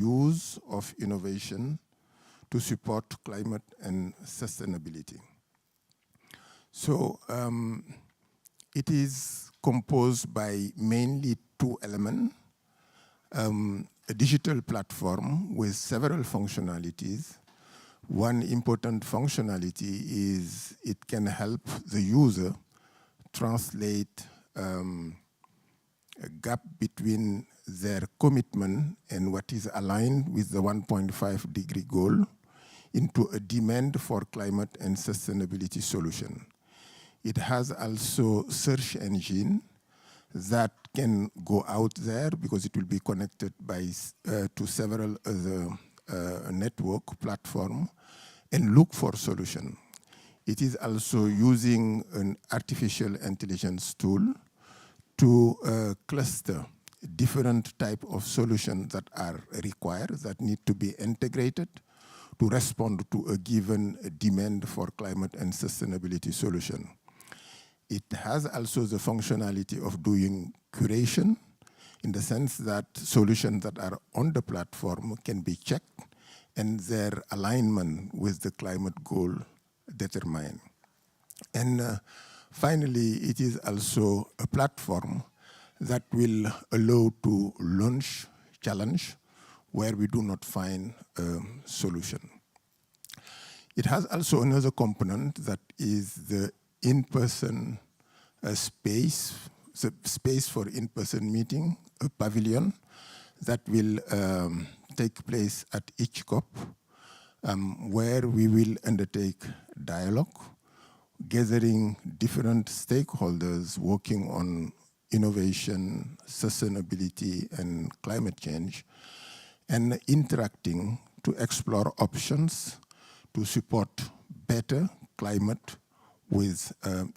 use of innovation to support climate and sustainability. So it is composed by mainly two elements. A digital platform with several functionalities. One important functionality is it can help the user translate a gap between their commitment and what is aligned with the 1.5 degree goal into a demand for climate and sustainability solution. It has also search engine that can go out there because it will be connected by to several other network platform and look for solution. It is also using an artificial intelligence tool to cluster different type of solutions that are required, that need to be integrated to respond to a given demand for climate and sustainability solution. It has also the functionality of doing curation in the sense that solutions that are on the platform can be checked and their alignment with the climate goal determined. And finally, it is also a platform that will allow to launch challenge where we do not find a solution. It has also another component that is the in-person space, the space for in-person meeting, a pavilion that will take place at each COP, where we will undertake dialogue, gathering different stakeholders working on innovation, sustainability, and climate change, and interacting to explore options to support better climate with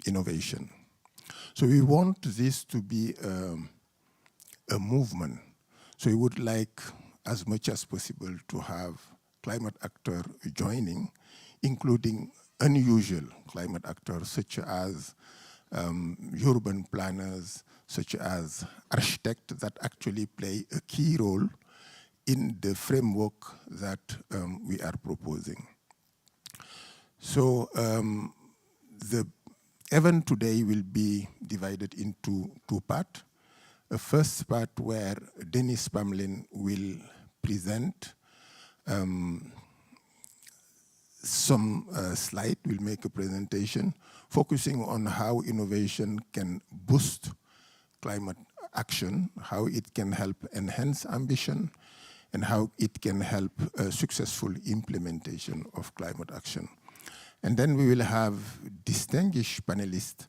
innovation. So we want this to be a movement. So we would like, as much as possible, to have climate actors joining, including unusual climate actors such as urban planners, such as architects that actually play a key role in the framework that we are proposing. So the event today will be divided into two parts. A first part where Dennis Pamlin will present some slide, will make a presentation focusing on how innovation can boost climate action, how it can help enhance ambition, and how it can help successful implementation of climate action. And then we will have distinguished panelists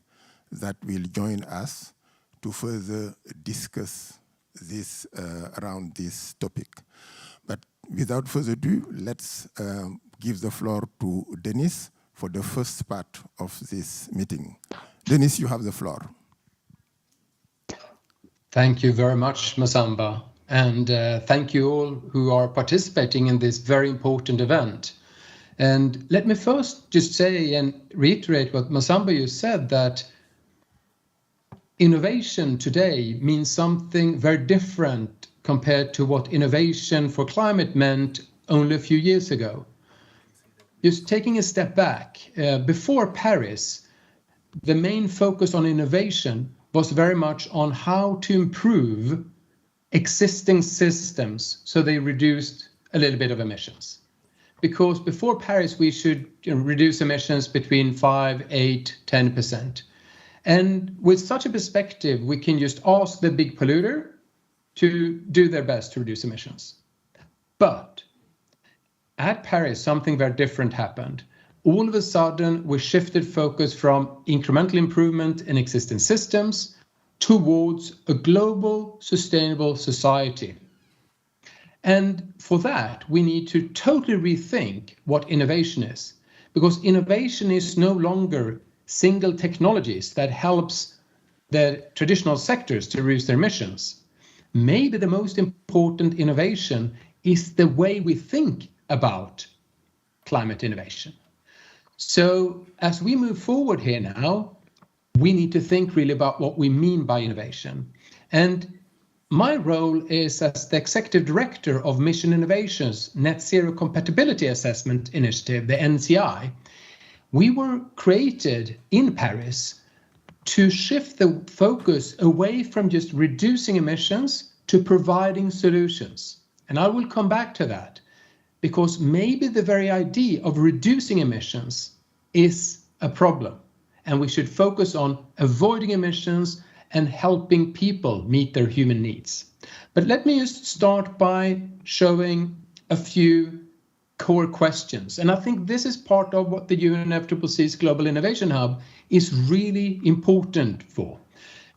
that will join us to further discuss this around this topic. But without further ado, let's give the floor to Dennis for the first part of this meeting. Dennis, you have the floor. Thank you very much, Masamba. And thank you all who are participating in this very important event. And let me first just say and reiterate what Masamba just said, that innovation today means something very different compared to what innovation for climate meant only a few years ago. Just taking a step back, before Paris, the main focus on innovation was very much on how to improve existing systems so they reduced a little bit of emissions. Because before Paris, we should reduce emissions between 5, 8, 10%. And with such a perspective, we can just ask the big polluter to do their best to reduce emissions. But at Paris, something very different happened. All of a sudden, we shifted focus from incremental improvement in existing systems towards a global, sustainable society. And for that, we need to totally rethink what innovation is, because innovation is no longer single technologies that helps the traditional sectors to reduce their emissions. Maybe the most important innovation is the way we think about climate innovation. So as we move forward here now, we need to think really about what we mean by innovation. And my role is as the Executive Director of Mission Innovation's Net Zero Compatibility Assessment Initiative, the NCI. We were created in Paris to shift the focus away from just reducing emissions to providing solutions. And I will come back to that, because maybe the very idea of reducing emissions is a problem, and we should focus on avoiding emissions and helping people meet their human needs. But let me just start by showing a few core questions. And I think this is part of what the UNFCCC's Global Innovation Hub is really important for,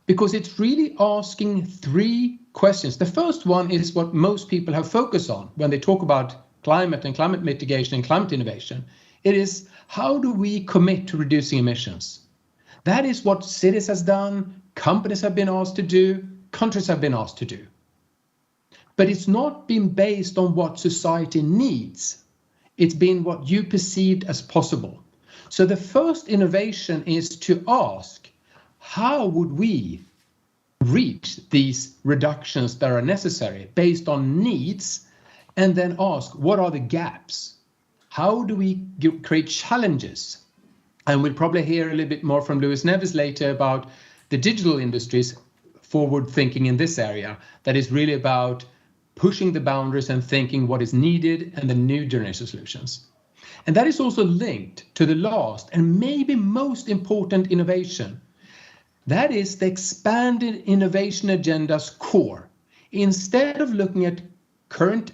because it's really asking three questions. The first one is what most people have focused on when they talk about climate and climate mitigation and climate innovation. It is, how do we commit to reducing emissions? That is what cities has done, companies have been asked to do, countries have been asked to do. But it's not been based on what society needs. It's been what you perceived as possible. So the first innovation is to ask, how would we reach these reductions that are necessary based on needs, and then ask, what are the gaps? How do we create challenges? And we'll probably hear a little bit more from Neves later about the digital industry's forward thinking in this area, that is really about pushing the boundaries and thinking what is needed and the new generation solutions. And that is also linked to the last and maybe most important innovation. That is the expanded innovation agenda's core. Instead of looking at current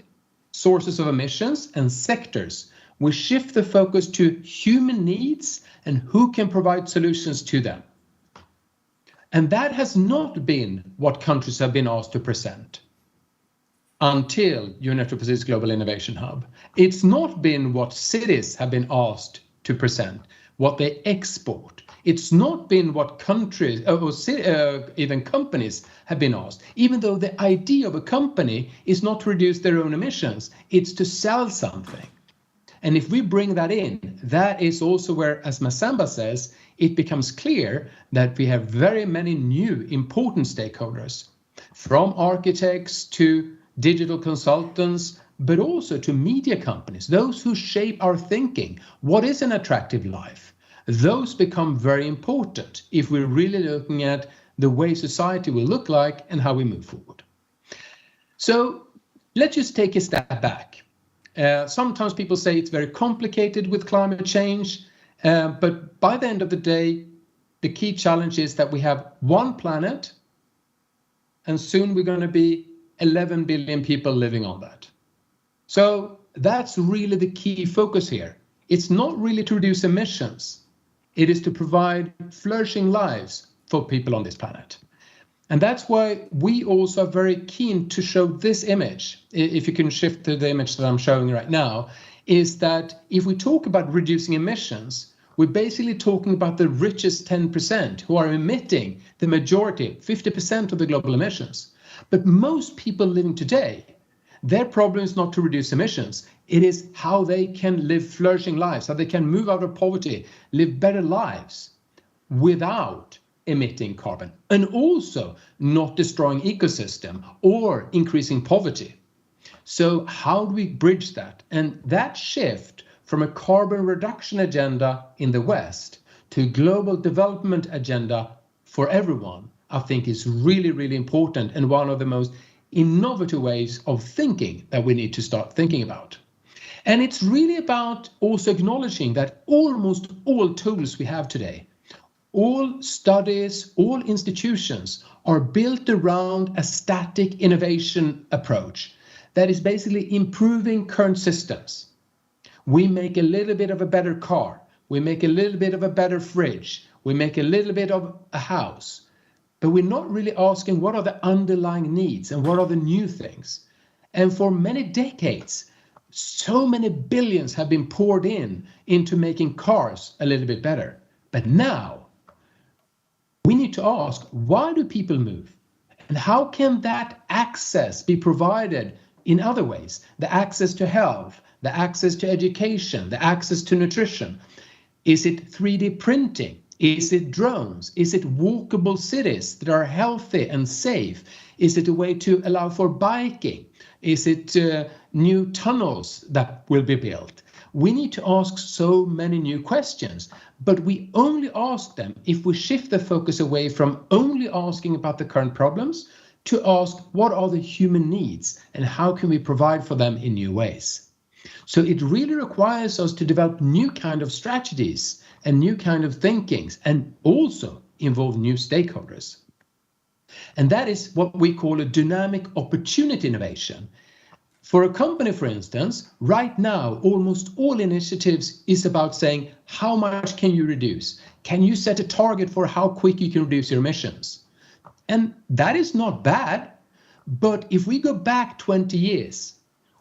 sources of emissions and sectors, we shift the focus to human needs and who can provide solutions to them. And that has not been what countries have been asked to present until UNFCCC's Global Innovation Hub. It's not been what cities have been asked to present, what they export. It's not been what countries or even companies have been asked, even though the idea of a company is not to reduce their own emissions, it's to sell something. And if we bring that in, that is also where, as Masamba says, it becomes clear that we have very many new important stakeholders, from architects to digital consultants, but also to media companies, those who shape our thinking. What is an attractive life? Those become very important if we're really looking at the way society will look like and how we move forward. So let's just take a step back. Sometimes people say it's very complicated with climate change, but by the end of the day, the key challenge is that we have one planet, and soon we're going to be 11 billion people living on that. So that's really the key focus here. It's not really to reduce emissions. It is to provide flourishing lives for people on this planet. And that's why we also are very keen to show this image. If you can shift to the image that I'm showing right now, is that if we talk about reducing emissions, we're basically talking about the richest 10% who are emitting the majority, 50% of the global emissions. But most people living today, their problem is not to reduce emissions. It is how they can live flourishing lives, how they can move out of poverty, live better lives without emitting carbon, and also not destroying ecosystem or increasing poverty. So how do we bridge that? And that shift from a carbon reduction agenda in the West to a global development agenda for everyone, I think is really, really important, and one of the most innovative ways of thinking that we need to start thinking about. And it's really about also acknowledging that almost all tools we have today, all studies, all institutions are built around a static innovation approach that is basically improving current systems. We make a little bit of a better car, we make a little bit of a better fridge, we make a little bit of a house, but we're not really asking what are the underlying needs and what are the new things. And for many decades, so many billions have been poured into making cars a little bit better. But now, we need to ask, why do people move? And how can that access be provided in other ways? The access to health, the access to education, the access to nutrition. Is it 3D printing? Is it drones? Is it walkable cities that are healthy and safe? Is it a way to allow for biking? Is it new tunnels that will be built? We need to ask so many new questions, but we only ask them if we shift the focus away from only asking about the current problems to ask what are the human needs and how can we provide for them in new ways. So it really requires us to develop new kind of strategies and new kind of thinkings, and also involve new stakeholders. And that is what we call a dynamic opportunity innovation. For a company, for instance, right now, almost all initiatives is about saying, how much can you reduce? Can you set a target for how quick you can reduce your emissions? And that is not bad, but if we go back 20 years,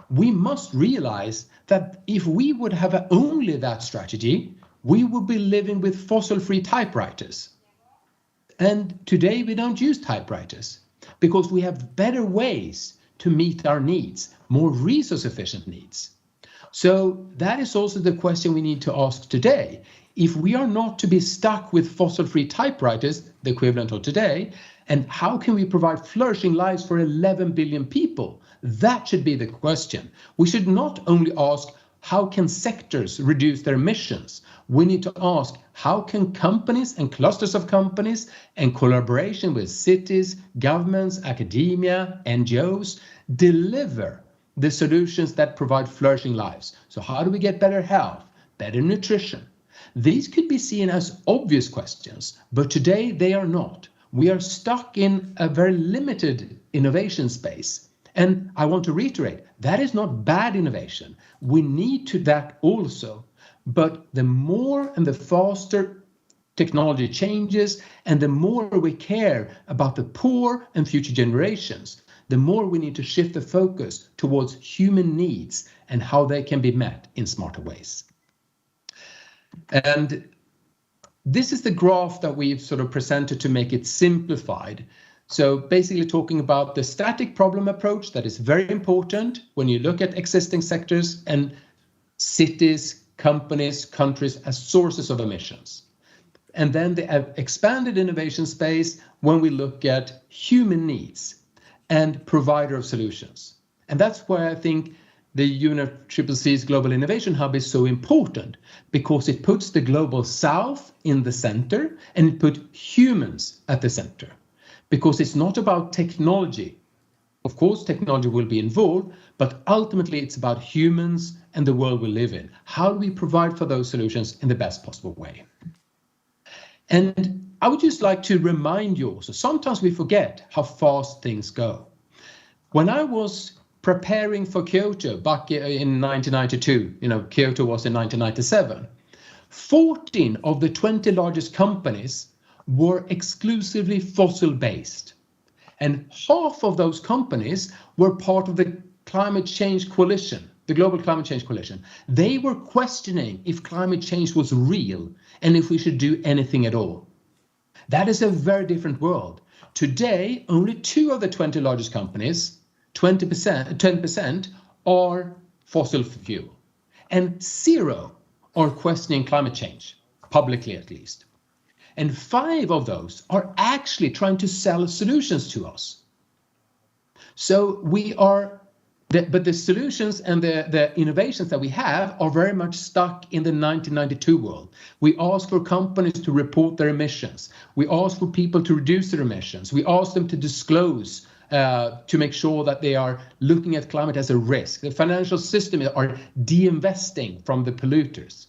we must realize that if we would have only that strategy, we would be living with fossil-free typewriters. And today we don't use typewriters because we have better ways to meet our needs, more resource-efficient needs. So that is also the question we need to ask today. If we are not to be stuck with fossil-free typewriters, the equivalent of today, and how can we provide flourishing lives for 11 billion people? That should be the question. We should not only ask, how can sectors reduce their emissions? We need to ask, how can companies and clusters of companies and collaboration with cities, governments, academia, NGOs deliver the solutions that provide flourishing lives? So how do we get better health, better nutrition? These could be seen as obvious questions, but today they are not. We are stuck in a very limited innovation space. And I want to reiterate, that is not bad innovation. We need to that also. But the more and the faster technology changes, and the more we care about the poor and future generations, the more we need to shift the focus towards human needs and how they can be met in smarter ways. And this is the graph that we've sort of presented to make it simplified. So basically talking about the static problem approach that is very important when you look at existing sectors and cities, companies, countries as sources of emissions. And then the expanded innovation space when we look at human needs and provider of solutions. And that's why I think the UNFCCC's Global Innovation Hub is so important, because it puts the global south in the center and it puts humans at the center. Because it's not about technology. Of course, technology will be involved, but ultimately it's about humans and the world we live in. How do we provide for those solutions in the best possible way? And I would just like to remind you also, sometimes we forget how fast things go. When I was preparing for Kyoto back in 1992, Kyoto was in 1997, 14 of the 20 largest companies were exclusively fossil-based. And half of those companies were part of the climate change coalition, the global climate change coalition. They were questioning if climate change was real and if we should do anything at all. That is a very different world. Today, only 2 of the 20 largest companies, 10% are fossil fuel, and 0 are questioning climate change, publicly at least. And 5 of those are actually trying to sell solutions to us. So but the solutions and the innovations that we have are very much stuck in the 1992 world. We ask for companies to report their emissions. We ask for people to reduce their emissions. We ask them to disclose to make sure that they are looking at climate as a risk. The financial system are de-investing from the polluters.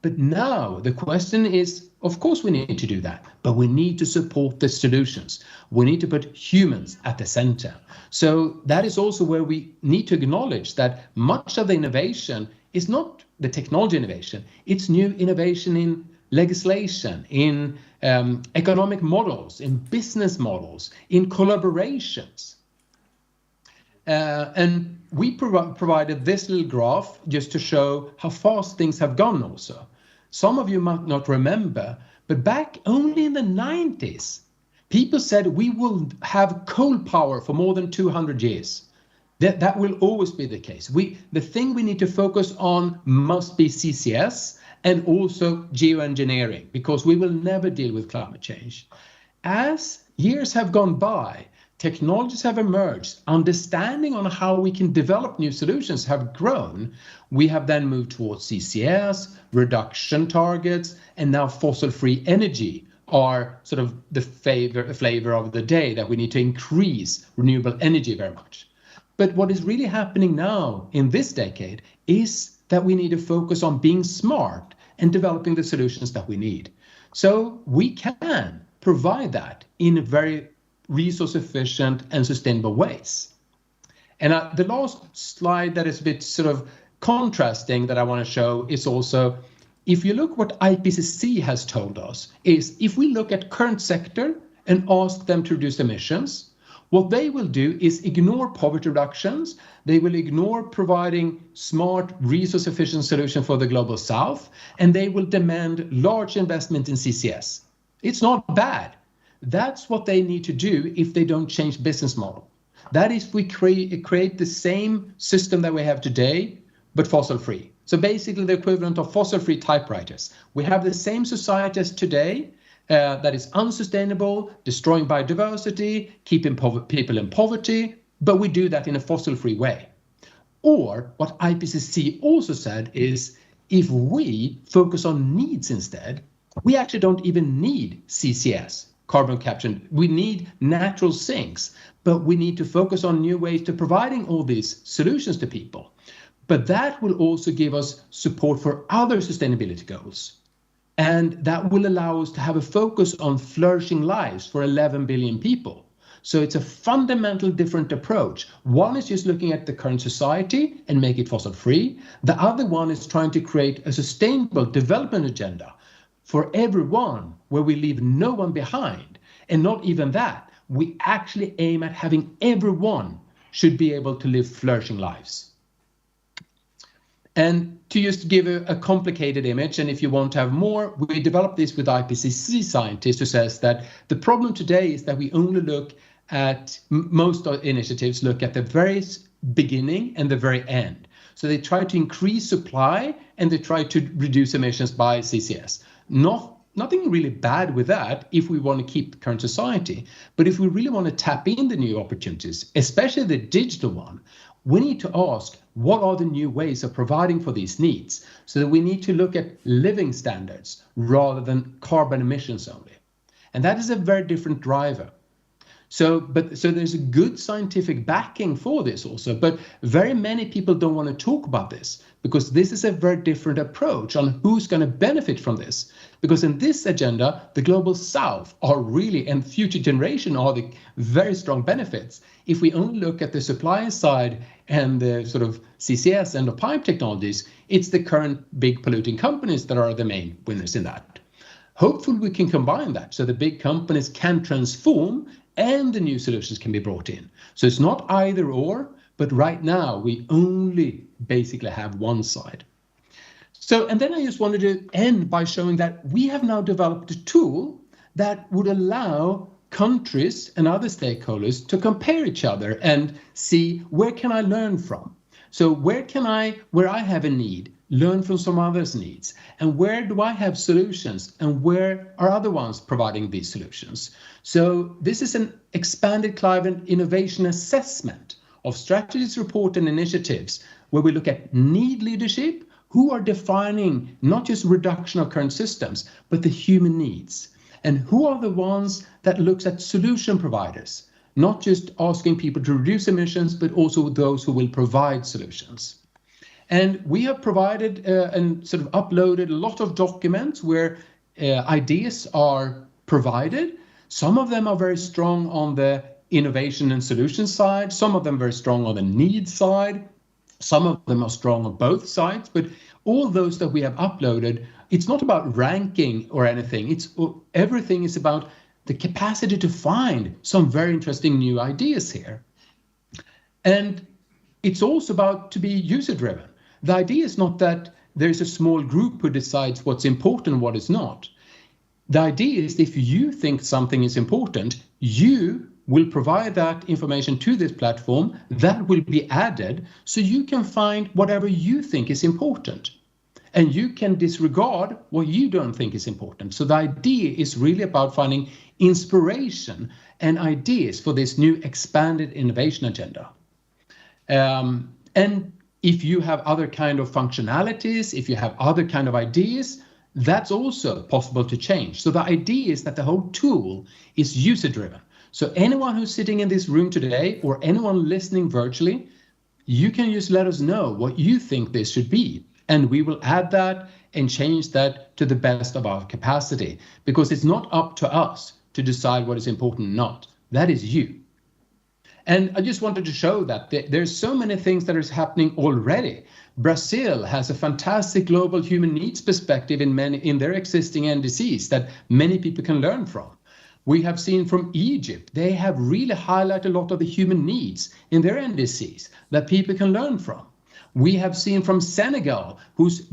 But now the question is, of course we need to do that, but we need to support the solutions. We need to put humans at the center. So that is also where we need to acknowledge that much of the innovation is not the technology innovation, it's new innovation in legislation, in economic models, in business models, in collaborations. And we provided this little graph just to show how fast things have gone also. Some of you might not remember, but back only in the 90s, people said we will have coal power for more than 200 years. That will always be the case. The thing we need to focus on must be CCS, and also geoengineering, because we will never deal with climate change. As years have gone by, technologies have emerged, understanding on how we can develop new solutions have grown. We have then moved towards CCS, reduction targets, and now fossil-free energy are sort of the flavor of the day, that we need to increase renewable energy very much. But what is really happening now in this decade is that we need to focus on being smart and developing the solutions that we need. So we can provide that in very resource efficient and sustainable ways. And the last slide that is a bit sort of contrasting that I want to show is also, if you look what IPCC has told us, is if we look at current sector and ask them to reduce emissions, what they will do is ignore poverty reductions, they will ignore providing smart resource efficient solution for the global south, and they will demand large investment in CCS. It's not bad. That's what they need to do if they don't change business model. That is, we create the same system that we have today, but fossil free. So basically the equivalent of fossil free typewriters. We have the same society as today that is unsustainable, destroying biodiversity, keeping people in poverty, but we do that in a fossil free way. Or what IPCC also said is, if we focus on needs instead, we actually don't even need CCS, carbon capture. We need natural sinks, but we need to focus on new ways to providing all these solutions to people. But that will also give us support for other sustainability goals. And that will allow us to have a focus on flourishing lives for 11 billion people. So it's a fundamental different approach. One is just looking at the current society and make it fossil free. The other one is trying to create a sustainable development agenda for everyone, where we leave no one behind. And not even that, we actually aim at having everyone should be able to live flourishing lives. And to just give a complicated image, and if you want to have more, we developed this with IPCC scientists who says that the problem today is that we only look at, most initiatives look at the very beginning and the very end. So they try to increase supply and they try to reduce emissions by CCS. Nothing really bad with that if we want to keep the current society. But if we really want to tap in the new opportunities, especially the digital one, we need to ask, what are the new ways of providing for these needs? So that we need to look at living standards rather than carbon emissions only. And that is a very different driver. So there's a good scientific backing for this also, but very many people don't want to talk about this because this is a very different approach on who's going to benefit from this. Because in this agenda, the global south are really, and future generation are the very strong benefits. If we only look at the supply side and the sort of CCS and the pipe technologies, it's the current big polluting companies that are the main winners in that. Hopefully we can combine that so the big companies can transform and the new solutions can be brought in. So it's not either or, but right now we only basically have one side. So, and then I just wanted to end by showing that we have now developed a tool that would allow countries and other stakeholders to compare each other and see, where can I learn from? So where I have a need, learn from some others' needs, and where do I have solutions, and where are other ones providing these solutions? So this is an expanded climate innovation assessment of strategies, report, and initiatives, where we look at need leadership, who are defining not just reduction of current systems, but the human needs, and who are the ones that looks at solution providers, not just asking people to reduce emissions, but also those who will provide solutions. And we have provided and sort of uploaded a lot of documents where ideas are provided. Some of them are very strong on the innovation and solution side. Some of them very strong on the need side. Some of them are strong on both sides. But all those that we have uploaded, it's not about ranking or anything. Everything is about the capacity to find some very interesting new ideas here. And it's also about to be user-driven. The idea is not that there's a small group who decides what's important and what is not. The idea is if you think something is important, you will provide that information to this platform that will be added so you can find whatever you think is important. And you can disregard what you don't think is important. So the idea is really about finding inspiration and ideas for this new expanded innovation agenda. And if you have other kind of functionalities, if you have other kind of ideas, that's also possible to change. So the idea is that the whole tool is user-driven. So anyone who's sitting in this room today or anyone listening virtually, you can just let us know what you think this should be. And we will add that and change that to the best of our capacity, because it's not up to us to decide what is important or not. That is you. And I just wanted to show that there's so many things that is happening already. Brazil has a fantastic global human needs perspective in their existing NDCs that many people can learn from. We have seen from Egypt, they have really highlighted a lot of the human needs in their NDCs that people can learn from. We have seen from Senegal, who's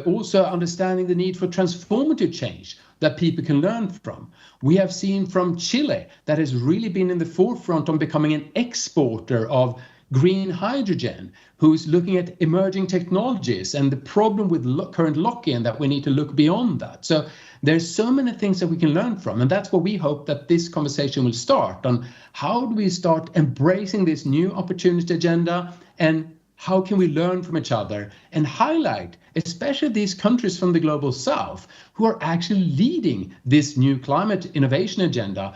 also understanding the need for transformative change that people can learn from. We have seen from Chile that has really been in the forefront on becoming an exporter of green hydrogen, who's looking at emerging technologies and the problem with current lock-in that we need to look beyond that. So there's so many things that we can learn from, and that's what we hope that this conversation will start on. How do we start embracing this new opportunity agenda, and how can we learn from each other and highlight, especially these countries from the global south who are actually leading this new climate innovation agenda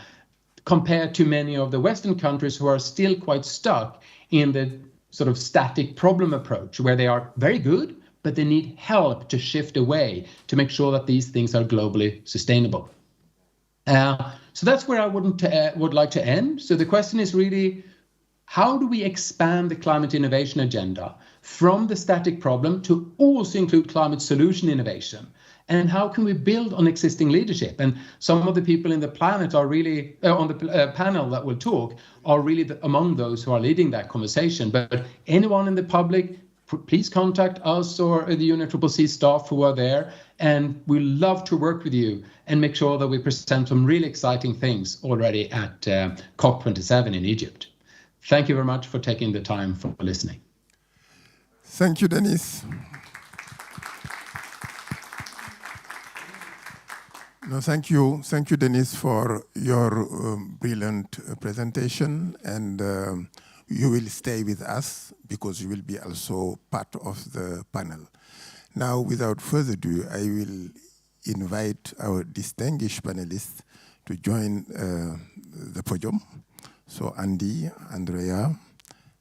compared to many of the Western countries who are still quite stuck in the sort of static problem approach, where they are very good, but they need help to shift away to make sure that these things are globally sustainable. So that's where I would like to end. So the question is really, how do we expand the climate innovation agenda from the static problem to also include climate solution innovation? And how can we build on existing leadership? And some of the people in the planet are really, on the panel that will talk, are really among those who are leading that conversation. But anyone in the public, please contact us or the UNFCCC staff who are there, and we love to work with you and make sure that we present some really exciting things already at COP27 in Egypt. Thank you very much for taking the time for listening. Thank you, Dennis. No, thank you, Dennis, for your brilliant presentation, and you will stay with us because you will be also part of the panel. Now, without further ado, I will invite our distinguished panelists to join the podium. So Andy, Andrea,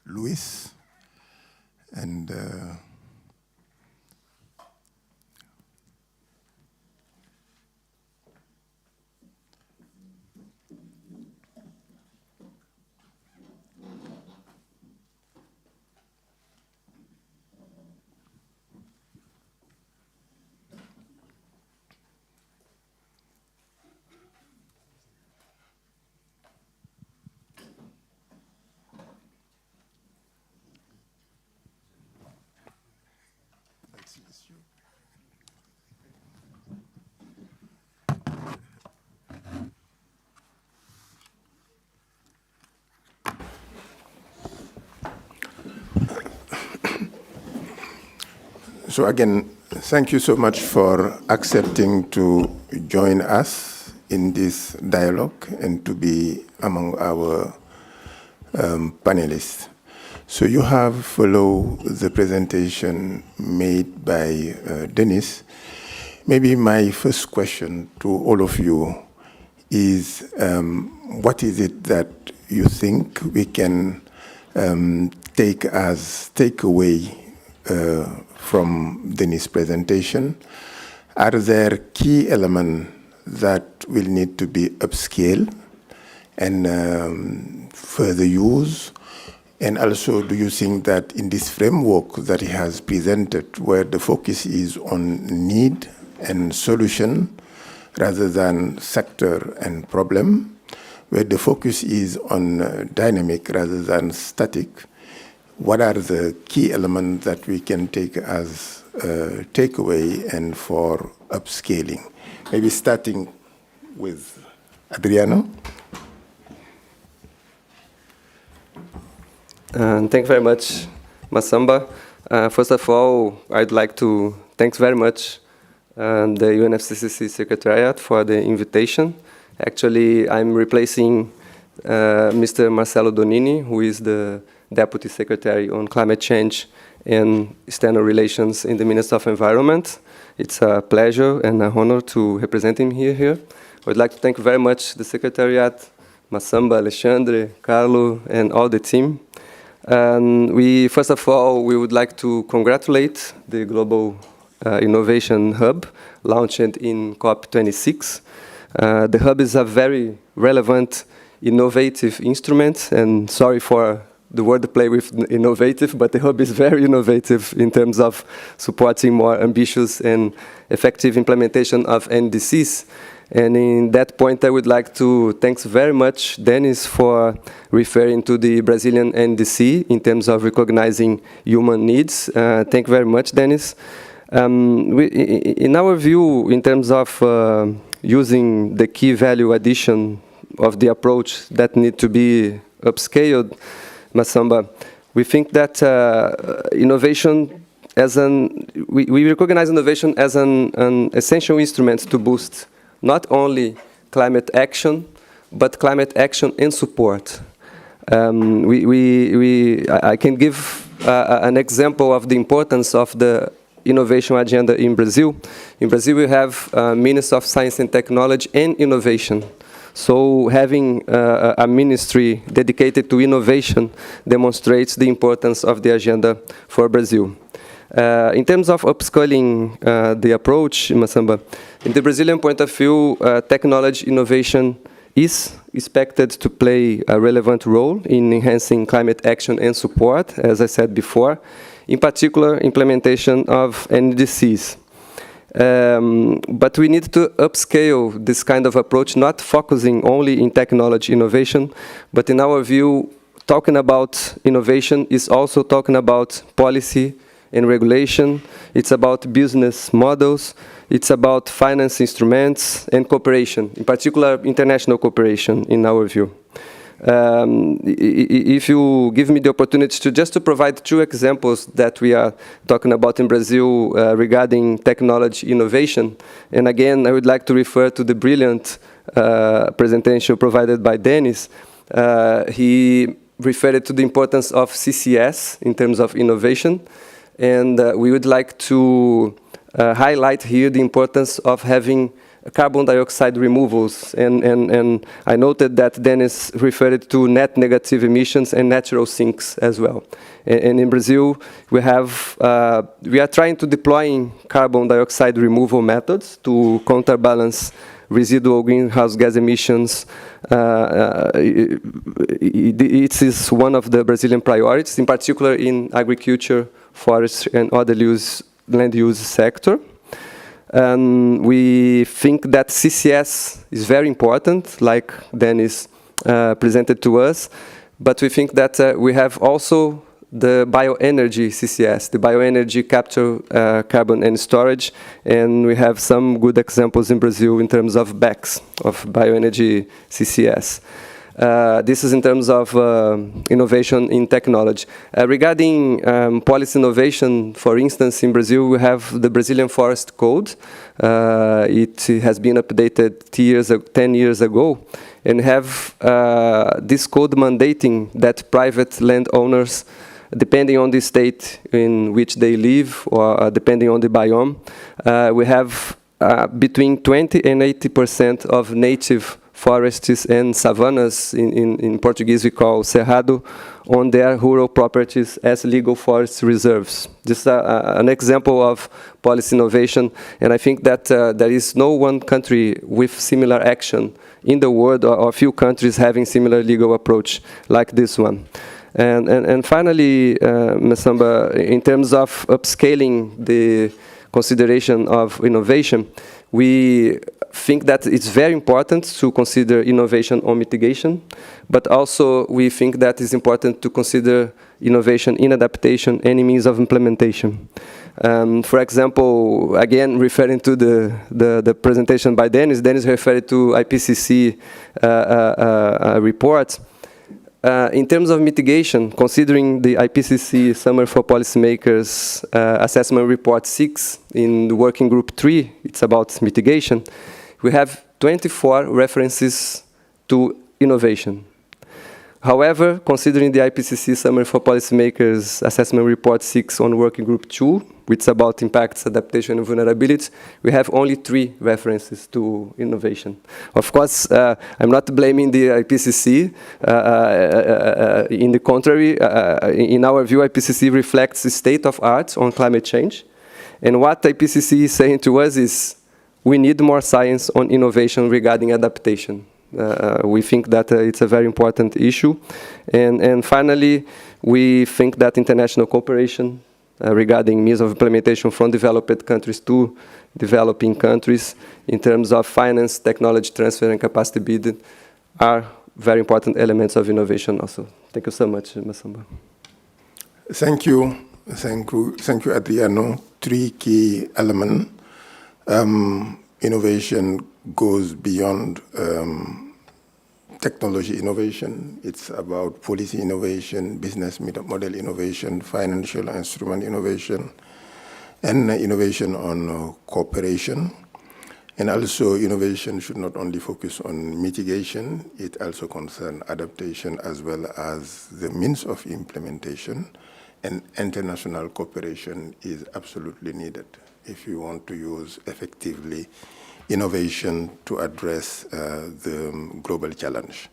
Luis, and so again, thank you so much for accepting to join us in this dialogue and to be among our panelists. So you have followed the presentation made by Dennis. Maybe my first question to all of you is, what is it that you think we can take away from Dennis' presentation? Are there key elements that will need to be upscaled and further used? And also, do you think that in this framework that he has presented, where the focus is on need and solution rather than sector and problem, where the focus is on dynamic rather than static, what are the key elements that we can take as takeaway and for upscaling? Maybe starting with Adriano. Thank you very much, Masamba. First of all, I'd like to thanks very much the UNFCCC Secretariat for the invitation. Actually, I'm replacing Mr. Marcelo Donini, who is the Deputy Secretary on Climate Change and External Relations in the Ministry of Environment. It's a pleasure and an honor to represent him here. I would like to thank very much the Secretariat, Massamba, Alexandre, Carlo, and all the team. And first of all, we would like to congratulate the Global Innovation Hub, launched in COP26. The hub is a very relevant, innovative instrument, and sorry for the wordplay with innovative, but the hub is very innovative in terms of supporting more ambitious and effective implementation of NDCs. And in that point, I would like to thank very much Dennis for referring to the Brazilian NDC in terms of recognizing human needs. Thank you very much, Dennis. In our view, in terms of using the key value addition of the approach that need to be upscaled, Massamba, we think that innovation we recognize innovation as an essential instrument to boost not only climate action, but climate action and support. I can give an example of the importance of the innovation agenda in Brazil. In Brazil, we have Ministry of Science and Technology and Innovation. So having a ministry dedicated to innovation demonstrates the importance of the agenda for Brazil. In terms of upscaling the approach, Massamba, in the Brazilian point of view, technology innovation is expected to play a relevant role in enhancing climate action and support, as I said before, in particular implementation of NDCs. But we need to upscale this kind of approach, not focusing only in technology innovation, but in our view, talking about innovation is also talking about policy and regulation. It's about business models. It's about finance instruments and cooperation, in particular international cooperation, in our view. If you give me the opportunity to just to provide two examples that we are talking about in Brazil regarding technology innovation, and again, I would like to refer to the brilliant presentation provided by Dennis. He referred to the importance of CCS in terms of innovation, and we would like to highlight here the importance of having carbon dioxide removals, and I noted that Dennis referred to net negative emissions and natural sinks as well. And in Brazil, we are trying to deploy carbon dioxide removal methods to counterbalance residual greenhouse gas emissions. It is one of the Brazilian priorities, in particular in agriculture, forestry, and other land use sector. And we think that CCS is very important, like Dennis presented to us, but we think that we have also the bioenergy CCS, the bioenergy capture, carbon and storage, and we have some good examples in Brazil in terms of BECCS, of bioenergy CCS. This is in terms of innovation in technology. Regarding policy innovation, for instance, in Brazil, we have the Brazilian Forest Code. It has been updated 10 years ago, and have this code mandating that private landowners, depending on the state in which they live, or depending on the biome, we have between 20 and 80% of native forests and savannas, in Portuguese we call cerrado, on their rural properties as legal forest reserves. This is an example of policy innovation, and I think that there is no one country with similar action in the world, or a few countries having similar legal approach like this one. And finally, Massamba, in terms of upscaling the consideration of innovation, we think that it's very important to consider innovation on mitigation, but also we think that it's important to consider innovation in adaptation and in means of implementation. For example, again, referring to the presentation by Dennis referred to IPCC report. in terms of mitigation, considering the IPCC Summary for Policymakers Assessment Report 6 in the Working Group 3, it's about mitigation, we have 24 references to innovation. However, considering the IPCC Summary for Policymakers Assessment Report 6 on Working Group 2, which is about impacts, adaptation, and vulnerability, we have only 3 references to innovation. Of course, I'm not blaming the IPCC. In the contrary, in our view, IPCC reflects the state of art on climate change. And what IPCC is saying to us is, we need more science on innovation regarding adaptation. We think that it's a very important issue. And finally, we think that international cooperation regarding means of implementation from developed countries to developing countries in terms of finance, technology transfer, and capacity building are very important elements of innovation also. Thank you so much, Masamba. Thank you. Thank you, Adriano. 3 key elements. Innovation goes beyond technology innovation. It's about policy innovation, business model innovation, financial instrument innovation, and innovation on cooperation. And also, innovation should not only focus on mitigation, it also concerns adaptation as well as the means of implementation. And international cooperation is absolutely needed if you want to use effectively innovation to address the global challenge.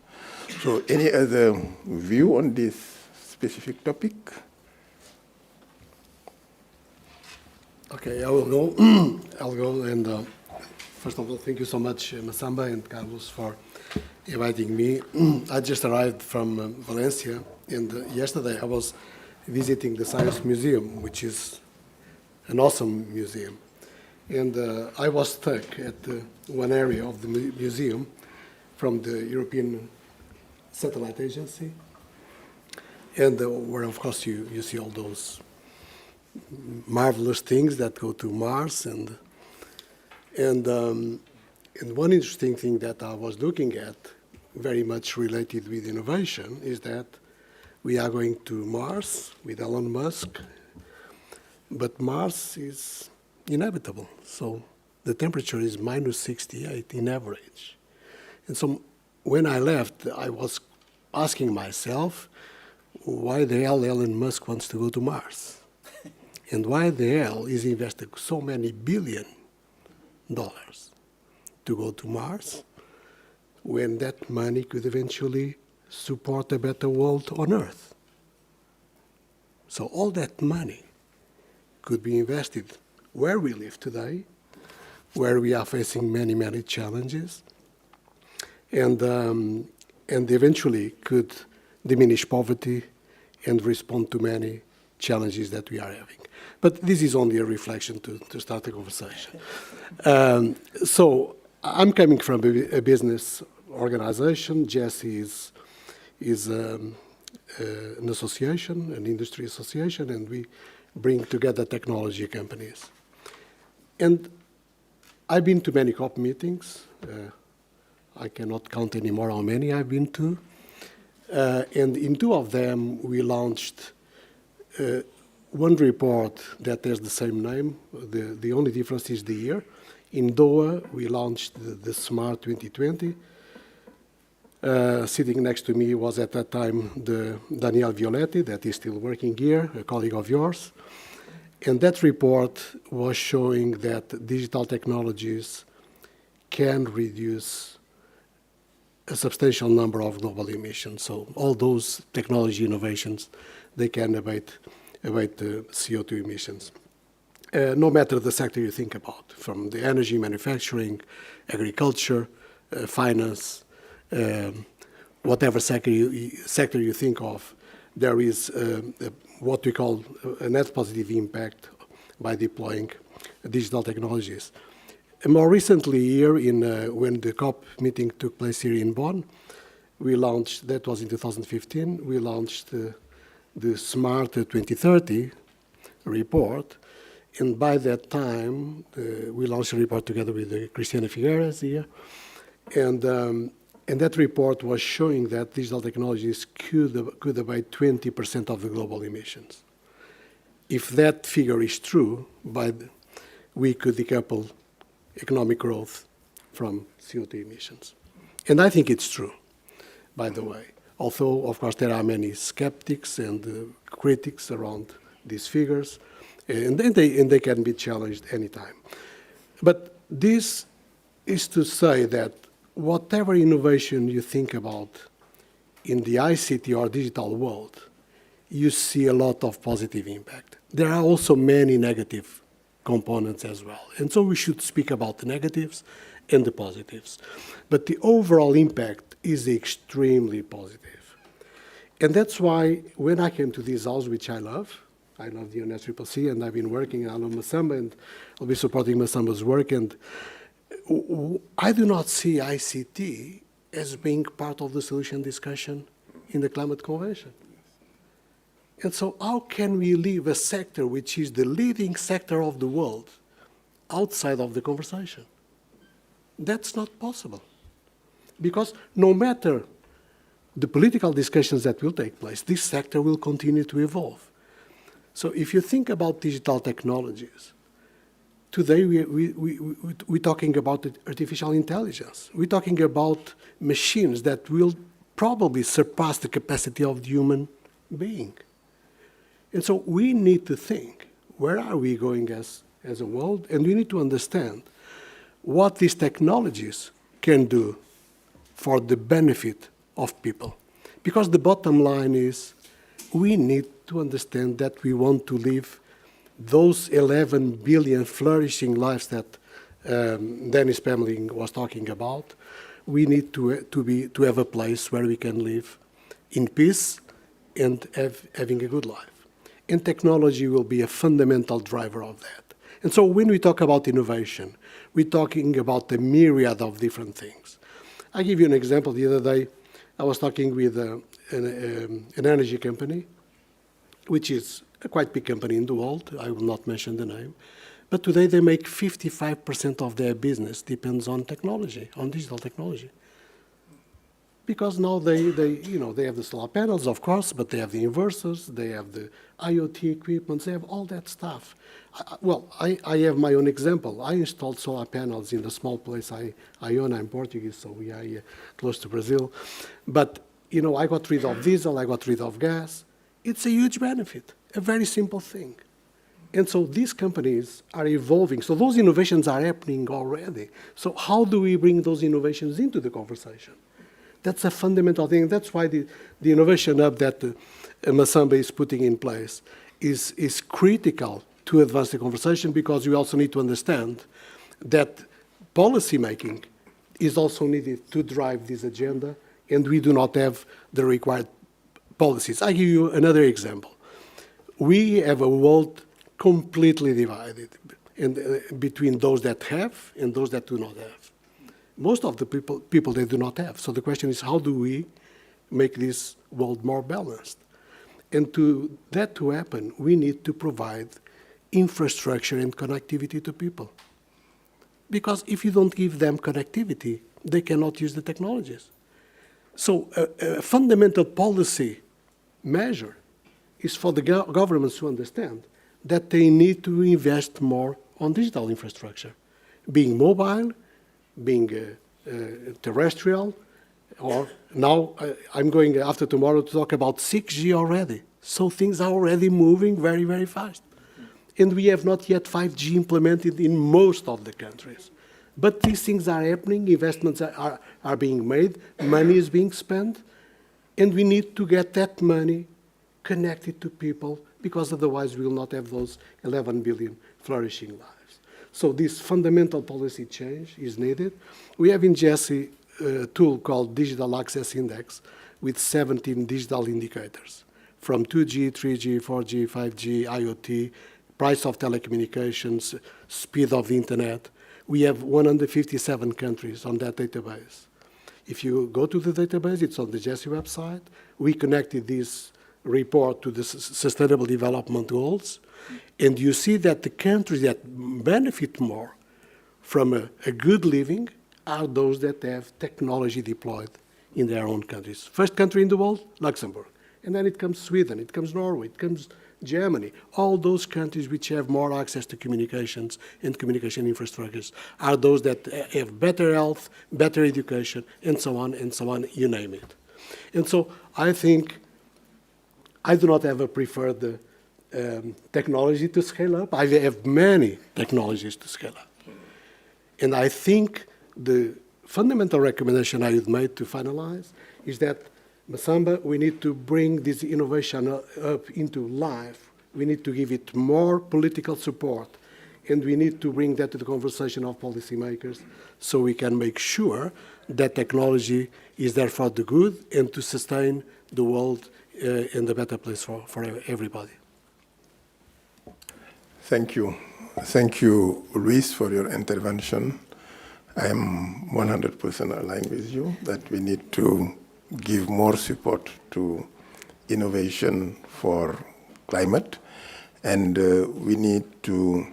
So any other view on this specific topic? Okay, I will go. I'll go. And first of all, thank you so much, Masamba and Carlos, for inviting me. I just arrived from Valencia, and yesterday I was visiting the Science Museum, which is an awesome museum. And I was stuck at one area of the museum from the European Satellite Agency, and where, of course, you see all those marvelous things that go to Mars. And one interesting thing that I was looking at, very much related with innovation, is that we are going to Mars with Elon Musk, but Mars is inevitable. So the temperature is minus 68 in average. And so when I left, I was asking myself, why the hell Elon Musk wants to go to Mars? And why the hell is investing so many $billion to go to Mars when that money could eventually support a better world on Earth? So all that money could be invested where we live today, where we are facing many, many challenges, and eventually could diminish poverty and respond to many challenges that we are having. But this is only a reflection to start a conversation. So I'm coming from a business organization. GeSI is an association, an industry association, and we bring together technology companies. And I've been to many COP meetings. I cannot count anymore how many I've been to. And in 2 of them, we launched one report that has the same name. The only difference is the year. In Doha, we launched the SMART 2020. Sitting next to me was at that time the Daniel Violetti, that is still working here, a colleague of yours. And that report was showing that digital technologies can reduce a substantial number of global emissions. So all those technology innovations, they can abate the CO2 emissions. No matter the sector you think about, from the energy, manufacturing, agriculture, finance, whatever sector you think of, there is what we call a net positive impact by deploying digital technologies. And more recently here, when the COP meeting took place here in Bonn, we launched, that was in 2015, we launched the SMART 2030 report. And by that time, we launched a report together with Cristina Figueres here. And And that report was showing that digital technologies could abate 20% of the global emissions. If that figure is true, we could decouple economic growth from CO2 emissions. And I think it's true, by the way. Although, of course, there are many skeptics and critics around these figures, and they can be challenged anytime. But this is to say that whatever innovation you think about in the ICT or digital world, you see a lot of positive impact. There are also many negative components as well. And so we should speak about the negatives and the positives. But the overall impact is extremely positive. And that's why when I came to this house, which I love the UNFCCC, and I've been working, I love Masamba, and I'll be supporting Masamba's work, and I do not see ICT as being part of the solution discussion in the Climate Convention. And so how can we leave a sector which is the leading sector of the world outside of the conversation? That's not possible. Because no matter the political discussions that will take place, this sector will continue to evolve. So if you think about digital technologies, today we're talking about artificial intelligence. We're talking about machines that will probably surpass the capacity of the human being. And so we need to think, where are we going as a world? And we need to understand what these technologies can do for the benefit of people. Because the bottom line is, we need to understand that we want to live those 11 billion flourishing lives that Dennis Pamlin was talking about. We need to have a place where we can live in peace and having a good life. And technology will be a fundamental driver of that. And so when we talk about innovation, we're talking about a myriad of different things. I'll give you an example. The other day, I was talking with an energy company, which is a quite big company in the world. I will not mention the name. But today they make 55% of their business depends on technology, on digital technology. Because now they have the solar panels, of course, but they have the inverters, they have the IoT equipment, they have all that stuff. I have my own example. I installed solar panels in the small place I own. I'm Portuguese, so we are here close to Brazil. But, I got rid of diesel, I got rid of gas. It's a huge benefit, a very simple thing. And so these companies are evolving. So those innovations are happening already. So how do we bring those innovations into the conversation? That's a fundamental thing. That's why the innovation hub that Masamba is putting in place is critical to advance the conversation, because we also need to understand that policy making is also needed to drive this agenda, and we do not have the required policies. I give you another example. We have a world completely divided between those that have and those that do not have. Most of the people they do not have. So the question is, how do we make this world more balanced? And to happen, we need to provide infrastructure and connectivity to people. Because if you don't give them connectivity, they cannot use the technologies. So a fundamental policy measure is for the governments to understand that they need to invest more on digital infrastructure, being mobile, being terrestrial, or now I'm going after tomorrow to talk about 6G already. So things are already moving very, very fast. And we have not yet 5G implemented in most of the countries. But these things are happening, investments are being made, money is being spent, and we need to get that money connected to people, because otherwise we will not have those 11 billion flourishing lives. So this fundamental policy change is needed. We have in GeSI a tool called Digital Access Index with 17 digital indicators, from 2G, 3G, 4G, 5G, IoT, price of telecommunications, speed of the internet. We have 157 countries on that database. If you go to the database, it's on the GeSI website. We connected this report to the Sustainable Development Goals, and you see that the countries that benefit more from a good living are those that have technology deployed in their own countries. First country in the world, Luxembourg. And then it comes Sweden, it comes Norway, it comes Germany. All those countries which have more access to communications and communication infrastructures are those that have better health, better education, and so on, you name it. And so I think I do not have a preferred technology to scale up. I have many technologies to scale up. And I think the fundamental recommendation I would make to finalize is that, Masamba, we need to bring this innovation up into life. We need to give it more political support, and we need to bring that to the conversation of policymakers so we can make sure that technology is there for the good and to sustain the world in a better place for everybody. Thank you. Thank you, Luis, for your intervention. I am 100% aligned with you that we need to give more support to innovation for climate, and we need to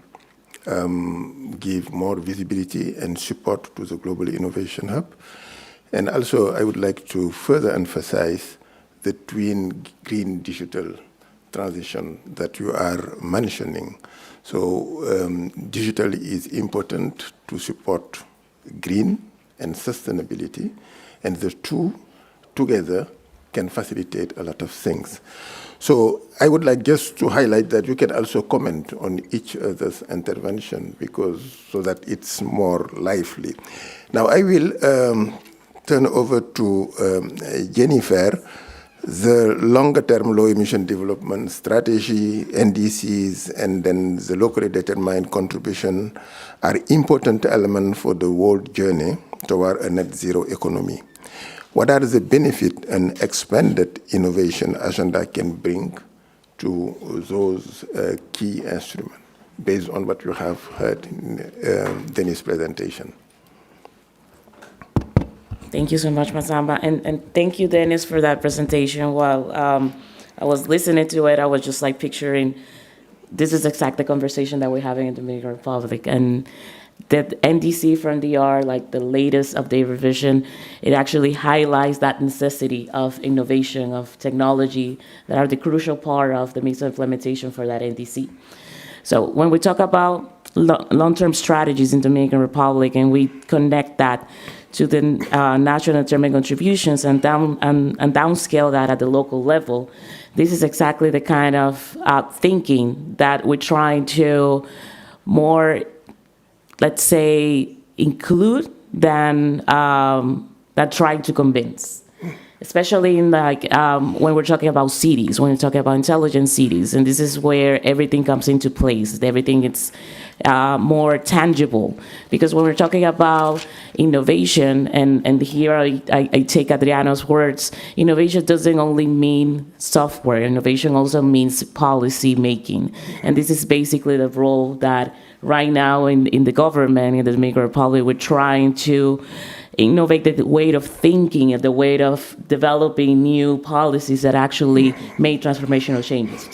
give more visibility and support to the Global Innovation Hub. And also, I would like to further emphasize the twin green digital transition that you are mentioning. So digital is important to support green and sustainability, and the two together can facilitate a lot of things. So I would like just to highlight that you can also comment on each other's intervention so that it's more lively. Now I will turn over to Jennifer. The longer-term low-emission development strategy, NDCs, and then the locally determined contribution are important elements for the world journey toward a net zero economy. What are the benefits an expanded innovation agenda can bring to those key instruments, based on what you have heard in Denis' presentation? Thank you so much, Masamba, and thank you, Denis, for that presentation. While I was listening to it, I was just like picturing, this is exactly the conversation that we're having in the Dominican Republic, and the NDC from DR, like the latest update revision, it actually highlights that necessity of innovation, of technology, that are the crucial part of the means of implementation for that NDC. So when we talk about long-term strategies in the Dominican Republic, and we connect that to the national determined contributions and downscale that at the local level, this is exactly the kind of thinking that we're trying to more, let's say, include than trying to convince. Especially in when we're talking about cities, when we're talking about intelligent cities, and this is where everything comes into place. Everything is more tangible, because when we're talking about innovation, and here I take Adriano's words, innovation doesn't only mean software. Innovation also means policy making, and this is basically the role that right now in the government in the Dominican Republic we're trying to innovate the way of thinking and the way of developing new policies that actually make transformational changes.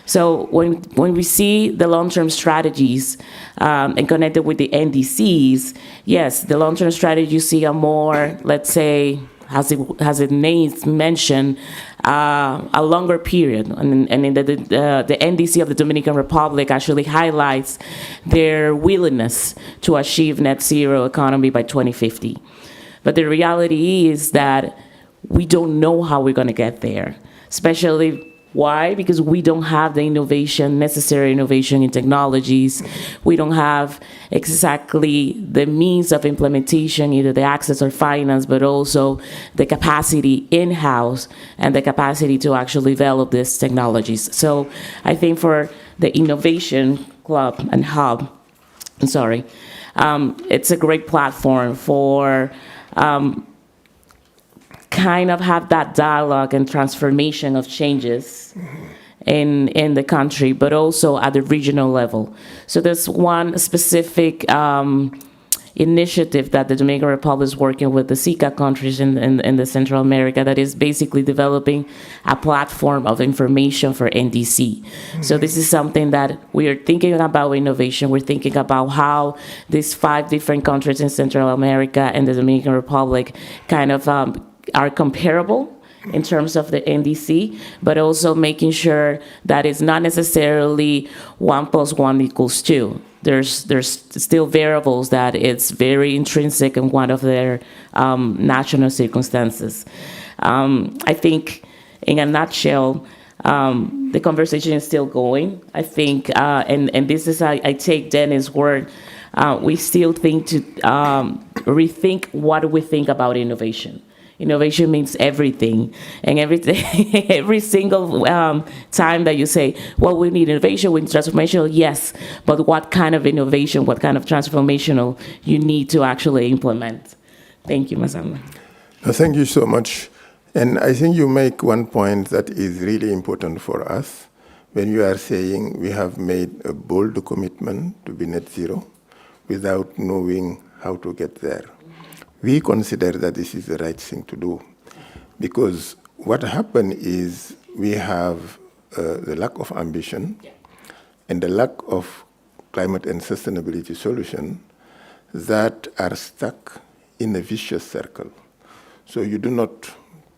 So when we see the long-term strategies and connected with the NDCs, yes, the long-term strategies see a more, let's say, as it names mentioned, a longer period. And in the NDC of the Dominican Republic actually highlights their willingness to achieve net zero economy by 2050. But the reality is that we don't know how we're going to get there, especially why? Because we don't have the necessary innovation in technologies. We don't have exactly the means of implementation, either the access or finance, but also the capacity in-house and the capacity to actually develop these technologies. So I think for the Innovation Club and Hub, it's a great platform for kind of have that dialogue and transformation of changes in the country, but also at the regional level. So there's one specific initiative that the Dominican Republic is working with the CICA countries in the Central America that is basically developing a platform of information for NDC. So this is something that we are thinking about innovation. We're thinking about how these 5 different countries in Central America and the Dominican Republic kind of are comparable in terms of the NDC, but also making sure that it's not necessarily 1 + 1 = 2. There's still variables that it's very intrinsic in one of their national circumstances. I think, in a nutshell, the conversation is still going. I think, and this is, I take Dennis' word, we still think to rethink what we think about innovation. Innovation means everything, and every single time that you say, well, we need innovation, we need transformational, yes, but what kind of innovation, what kind of transformational you need to actually implement. Thank you, Masamba. Thank you so much. And I think you make one point that is really important for us when you are saying we have made a bold commitment to be net zero without knowing how to get there. We consider that this is the right thing to do, because what happened is we have the lack of ambition and the lack of climate and sustainability solution that are stuck in a vicious circle. So you do not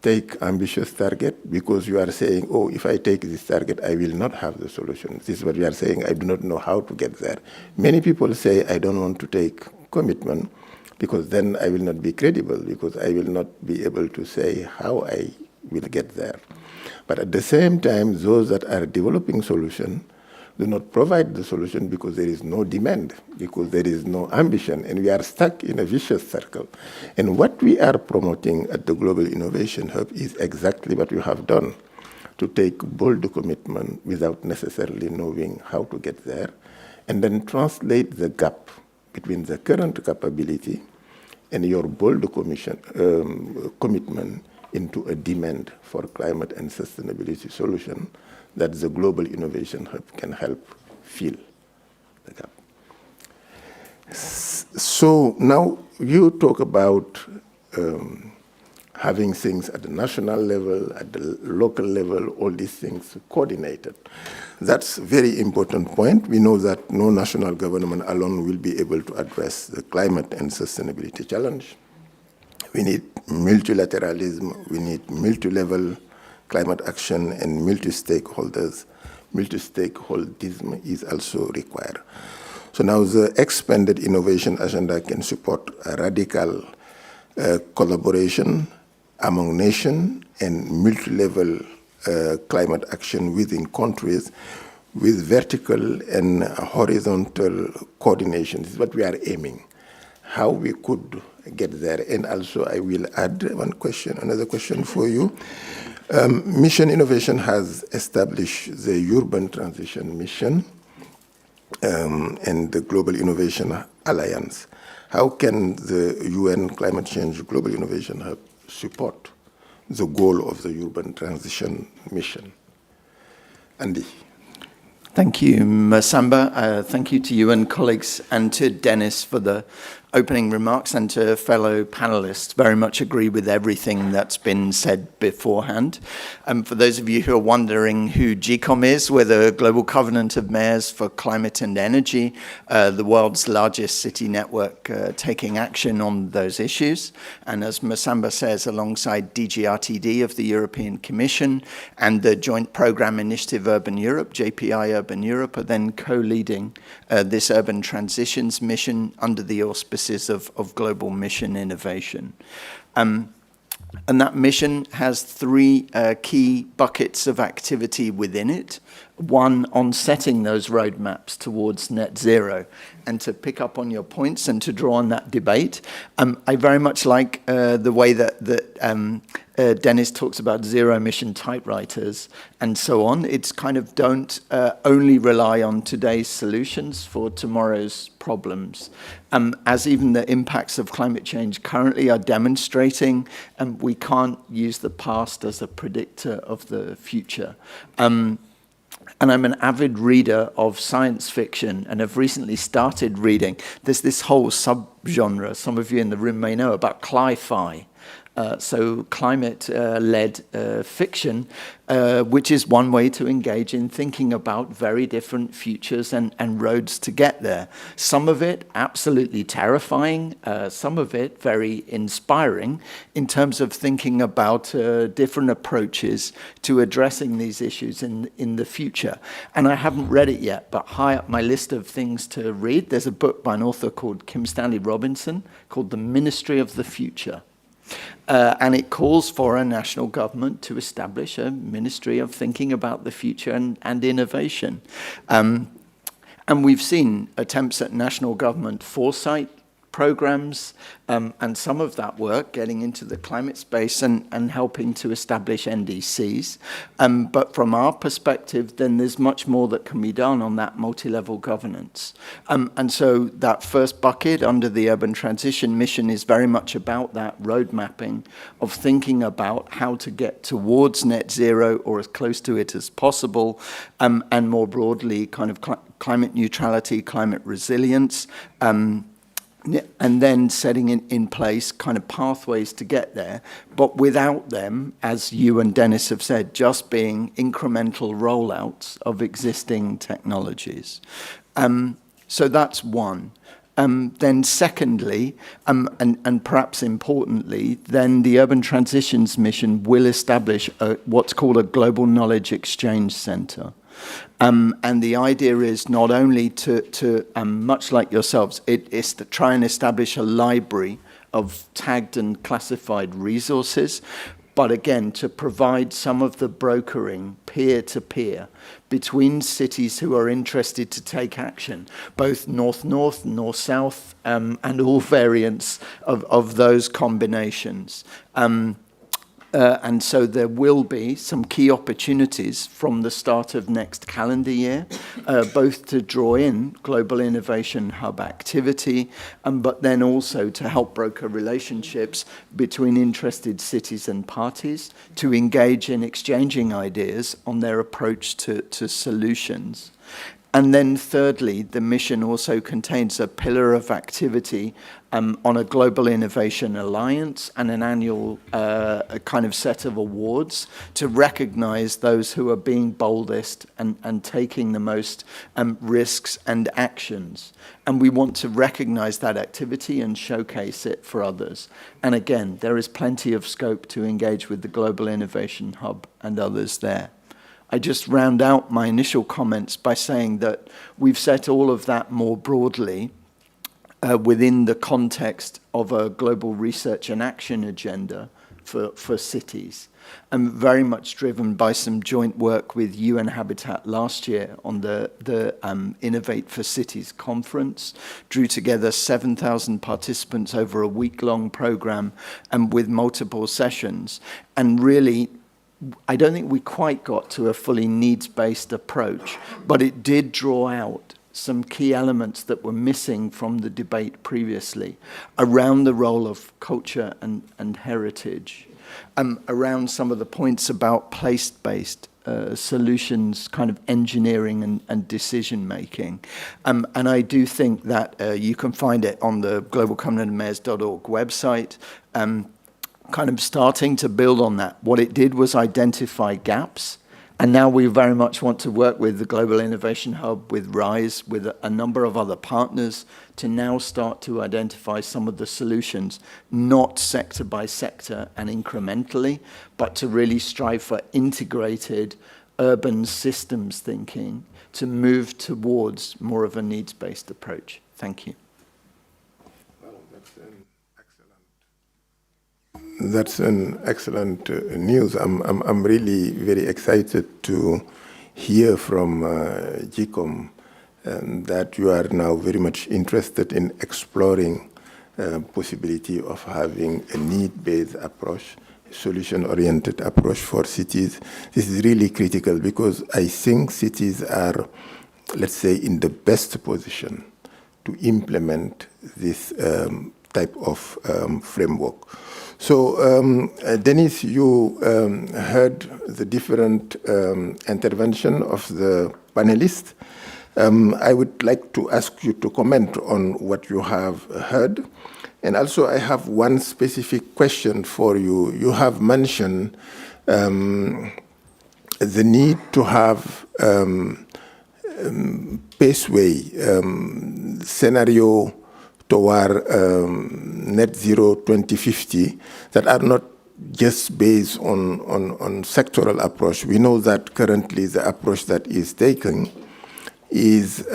take ambitious target because you are saying, oh, if I take this target, I will not have the solution. This is what we are saying, I do not know how to get there. Many people say, I don't want to take commitment because then I will not be credible, because I will not be able to say how I will get there. But at the same time, those that are developing solution do not provide the solution because there is no demand, because there is no ambition, and we are stuck in a vicious circle. And what we are promoting at the Global Innovation Hub is exactly what you have done, to take bold commitment without necessarily knowing how to get there, and then translate the gap between the current capability and your bold commitment into a demand for climate and sustainability solution that the Global Innovation Hub can help fill the gap. So now you talk about having things at the national level, at the local level, all these things coordinated. That's a very important point. We know that no national government alone will be able to address the climate and sustainability challenge. We need multilateralism, we need multi-level climate action, and multi-stakeholders. Multi-stakeholdism is also required. So now the expanded innovation agenda can support a radical collaboration among nations and multi-level climate action within countries with vertical and horizontal coordination. This is what we are aiming, how we could get there. And also I will add one question, another question for you. Mission Innovation has established the Urban Transition Mission and the Global Innovation Alliance. How can the UN Climate Change Global Innovation Hub support the goal of the Urban Transition Mission? Andy. Thank you, Masamba. Thank you to you and colleagues, and to Dennis for the opening remarks, and to fellow panelists. Very much agree with everything that's been said beforehand. For those of you who are wondering who GCOM is, we're the Global Covenant of Mayors for Climate and Energy, the world's largest city network taking action on those issues. And as Masamba says, alongside DGRTD of the European Commission and the Joint Programme Initiative Urban Europe, JPI Urban Europe, are then co-leading this urban transitions mission under the auspices of global mission innovation. And that mission has 3 key buckets of activity within it. One, on setting those roadmaps towards net zero. And to pick up on your points and to draw on that debate, I very much like the way that Dennis talks about zero-emission typewriters and so on. It's kind of don't only rely on today's solutions for tomorrow's problems. As even the impacts of climate change currently are demonstrating, we can't use the past as a predictor of the future. And I'm an avid reader of science fiction and have recently started reading. There's this whole subgenre, some of you in the room may know, about cli-fi. So climate-led fiction, which is one way to engage in thinking about very different futures and roads to get there. Some of it absolutely terrifying, some of it very inspiring in terms of thinking about different approaches to addressing these issues in the future. And I haven't read it yet, but high up my list of things to read, there's a book by an author called Kim Stanley Robinson called The Ministry of the Future. And it calls for a national government to establish a ministry of thinking about the future and innovation. And we've seen attempts at national government foresight programs and some of that work getting into the climate space and helping to establish NDCs. But from our perspective, then there's much more that can be done on that multi-level governance. And so that first bucket under the Urban Transition Mission is very much about that road mapping of thinking about how to get towards net zero or as close to it as possible, and more broadly kind of climate neutrality, climate resilience, and then setting in place kind of pathways to get there, but without them, as you and Dennis have said, just being incremental rollouts of existing technologies. So that's one. Then secondly, and perhaps importantly, then the Urban Transitions Mission will establish what's called a Global Knowledge Exchange Centre. And the idea is not only to much like yourselves, it is to try and establish a library of tagged and classified resources, but again, to provide some of the brokering peer-to-peer between cities who are interested to take action, both north-north, north-south, and all variants of those combinations. And so there will be some key opportunities from the start of next calendar year, both to draw in Global Innovation Hub activity, but then also to help broker relationships between interested cities and parties to engage in exchanging ideas on their approach to solutions. And then thirdly, the mission also contains a pillar of activity on a Global Innovation Alliance and an annual kind of set of awards to recognize those who are being boldest and taking the most risks and actions. And we want to recognize that activity and showcase it for others. And again, there is plenty of scope to engage with the Global Innovation Hub and others there. I just round out my initial comments by saying that we've set all of that more broadly within the context of a global research and action agenda for cities, and very much driven by some joint work with UN Habitat last year on the Innovate for Cities conference, drew together 7,000 participants over a week-long program and with multiple sessions, and really I don't think we quite got to a fully needs-based approach, but it did draw out some key elements that were missing from the debate previously around the role of culture and heritage, around some of the points about place-based solutions, kind of engineering and decision-making. And I do think that you can find it on the globalcovenantofmayors.org website, kind of starting to build on that. What it did was identify gaps, and now we very much want to work with the Global Innovation Hub, with RISE, with a number of other partners to now start to identify some of the solutions, not sector by sector and incrementally, but to really strive for integrated urban systems thinking to move towards more of a needs-based approach. Thank you. That's an excellent news. I'm really very excited to hear from GCOM that you are now very much interested in exploring possibility of having a need-based approach, solution-oriented approach for cities. This is really critical because I think cities are, let's say, in the best position to implement this type of framework. So, Dennis, you heard the different intervention of the panelists. I would like to ask you to comment on what you have heard. And also, I have one specific question for you. You have mentioned the need to have paceway scenario toward net zero 2050 that are not just based on sectoral approach. We know that currently the approach that is taken is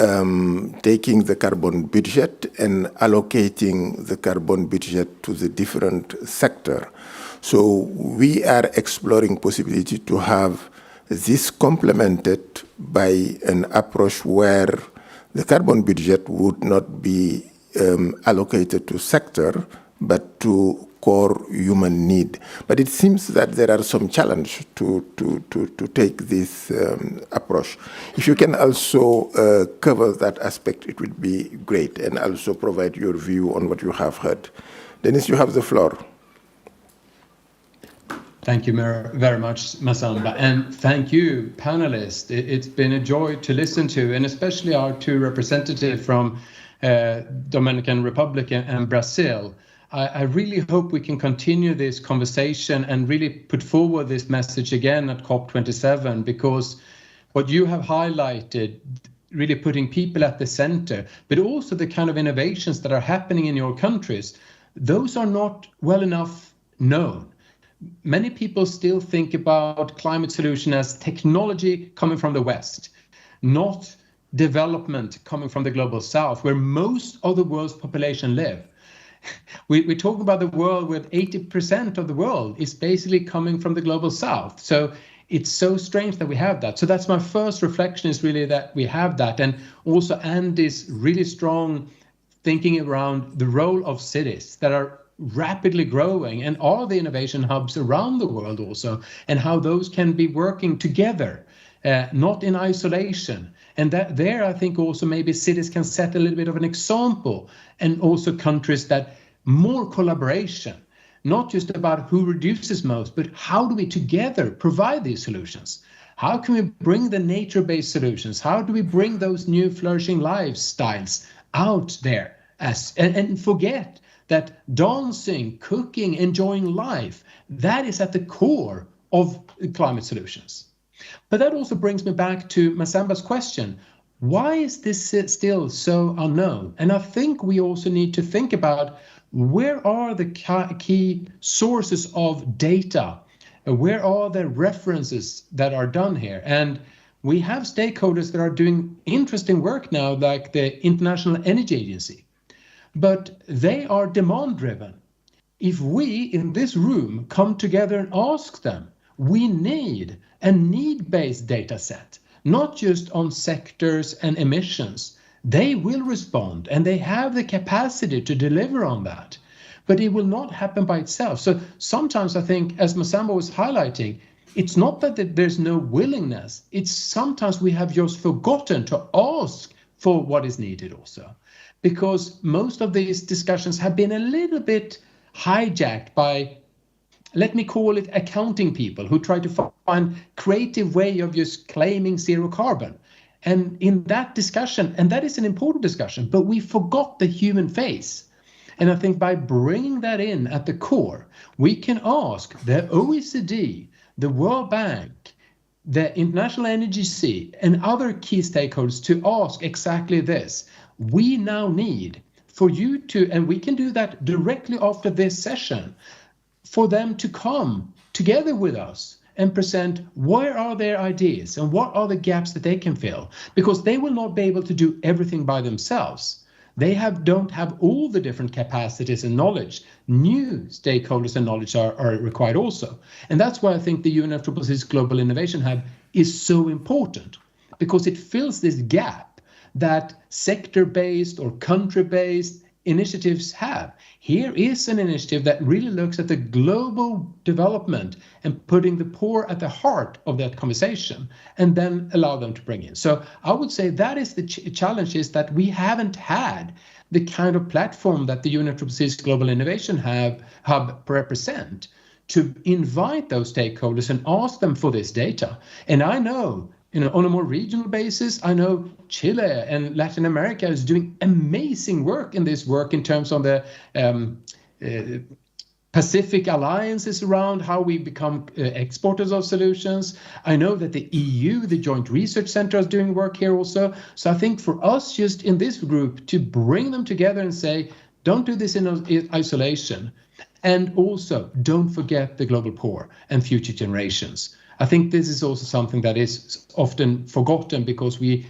taking the carbon budget and allocating the carbon budget to the different sector. So we are exploring possibility to have this complemented by an approach where the carbon budget would not be allocated to sector, but to core human need. But it seems that there are some challenges to take this approach. If you can also cover that aspect, it would be great, and also provide your view on what you have heard. Dennis, you have the floor. Thank you very much, Masamba, and thank you, panelists. It's been a joy to listen to, and especially our two representatives from Dominican Republic and Brazil. I really hope we can continue this conversation and really put forward this message again at COP27, because what you have highlighted, really putting people at the center, but also the kind of innovations that are happening in your countries, those are not well enough known. Many people still think about climate solution as technology coming from the West, not development coming from the global South, where most of the world's population live. We talk about the world where 80% of the world is basically coming from the global South. So it's so strange that we have that. So that's my first reflection, is really that we have that. And also Andy's really strong thinking around the role of cities that are rapidly growing and are the innovation hubs around the world also, and how those can be working together, not in isolation. And that there, I think also maybe cities can set a little bit of an example, and also countries that more collaboration, not just about who reduces most, but how do we together provide these solutions? How can we bring the nature-based solutions? How do we bring those new flourishing lifestyles out there? And forget that dancing, cooking, enjoying life, that is at the core of climate solutions. But that also brings me back to Masamba's question. Why is this still so unknown? And I think we also need to think about, where are the key sources of data? Where are the references that are done here? And we have stakeholders that are doing interesting work now, like the International Energy Agency, but they are demand driven. If we in this room come together and ask them, we need a need-based data set, not just on sectors and emissions, they will respond, and they have the capacity to deliver on that. But it will not happen by itself. So sometimes I think, as Masamba was highlighting, it's not that there's no willingness, it's sometimes we have just forgotten to ask for what is needed also. Because most of these discussions have been a little bit hijacked by, let me call it, accounting people who try to find creative way of just claiming zero carbon. And in that discussion, and that is an important discussion, but we forgot the human face. And I think by bringing that in at the core, we can ask the OECD, the World Bank, the International Energy Agency, and other key stakeholders to ask exactly this. We now need for you to, and we can do that directly after this session, for them to come together with us and present where are their ideas and what are the gaps that they can fill, because they will not be able to do everything by themselves. They don't have all the different capacities and knowledge. New stakeholders and knowledge are required also. And that's why I think the UNFCCC Global Innovation Hub is so important, because it fills this gap that sector-based or country-based initiatives have. Here is an initiative that really looks at the global development and putting the poor at the heart of that conversation, and then allow them to bring in. So I would say that is the challenge, is that we haven't had the kind of platform that the UNFCCC Global Innovation Hub represent, to invite those stakeholders and ask them for this data. And I know, on a more regional basis, I know Chile and Latin America is doing amazing work in this work in terms of the Pacific alliances around how we become exporters of solutions. I know that the EU, the Joint Research Center, is doing work here also. So I think for us, just in this group, to bring them together and say, don't do this in isolation. And also, don't forget the global poor and future generations. I think this is also something that is often forgotten, because the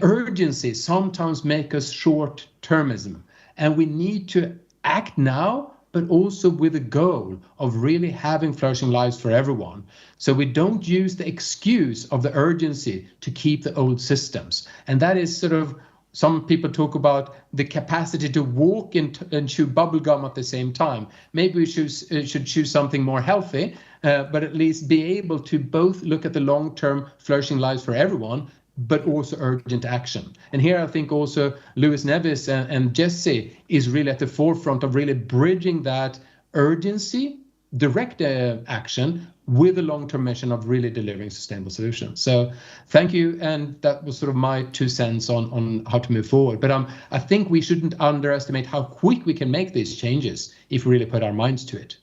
urgency sometimes make us short-termism, and we need to act now, but also with a goal of really having flourishing lives for everyone. So we don't use the excuse of the urgency to keep the old systems. And that is sort of, some people talk about the capacity to walk and chew bubblegum at the same time. Maybe we should choose something more healthy, but at least be able to both look at the long-term flourishing lives for everyone, but also urgent action. And here I think also Luis Neves and GeSI is really at the forefront of really bridging that urgency, direct action, with a long-term mission of really delivering sustainable solutions. So thank you, and that was sort of my 2 cents on how to move forward. But I think we shouldn't underestimate how quick we can make these changes if we really put our minds to it.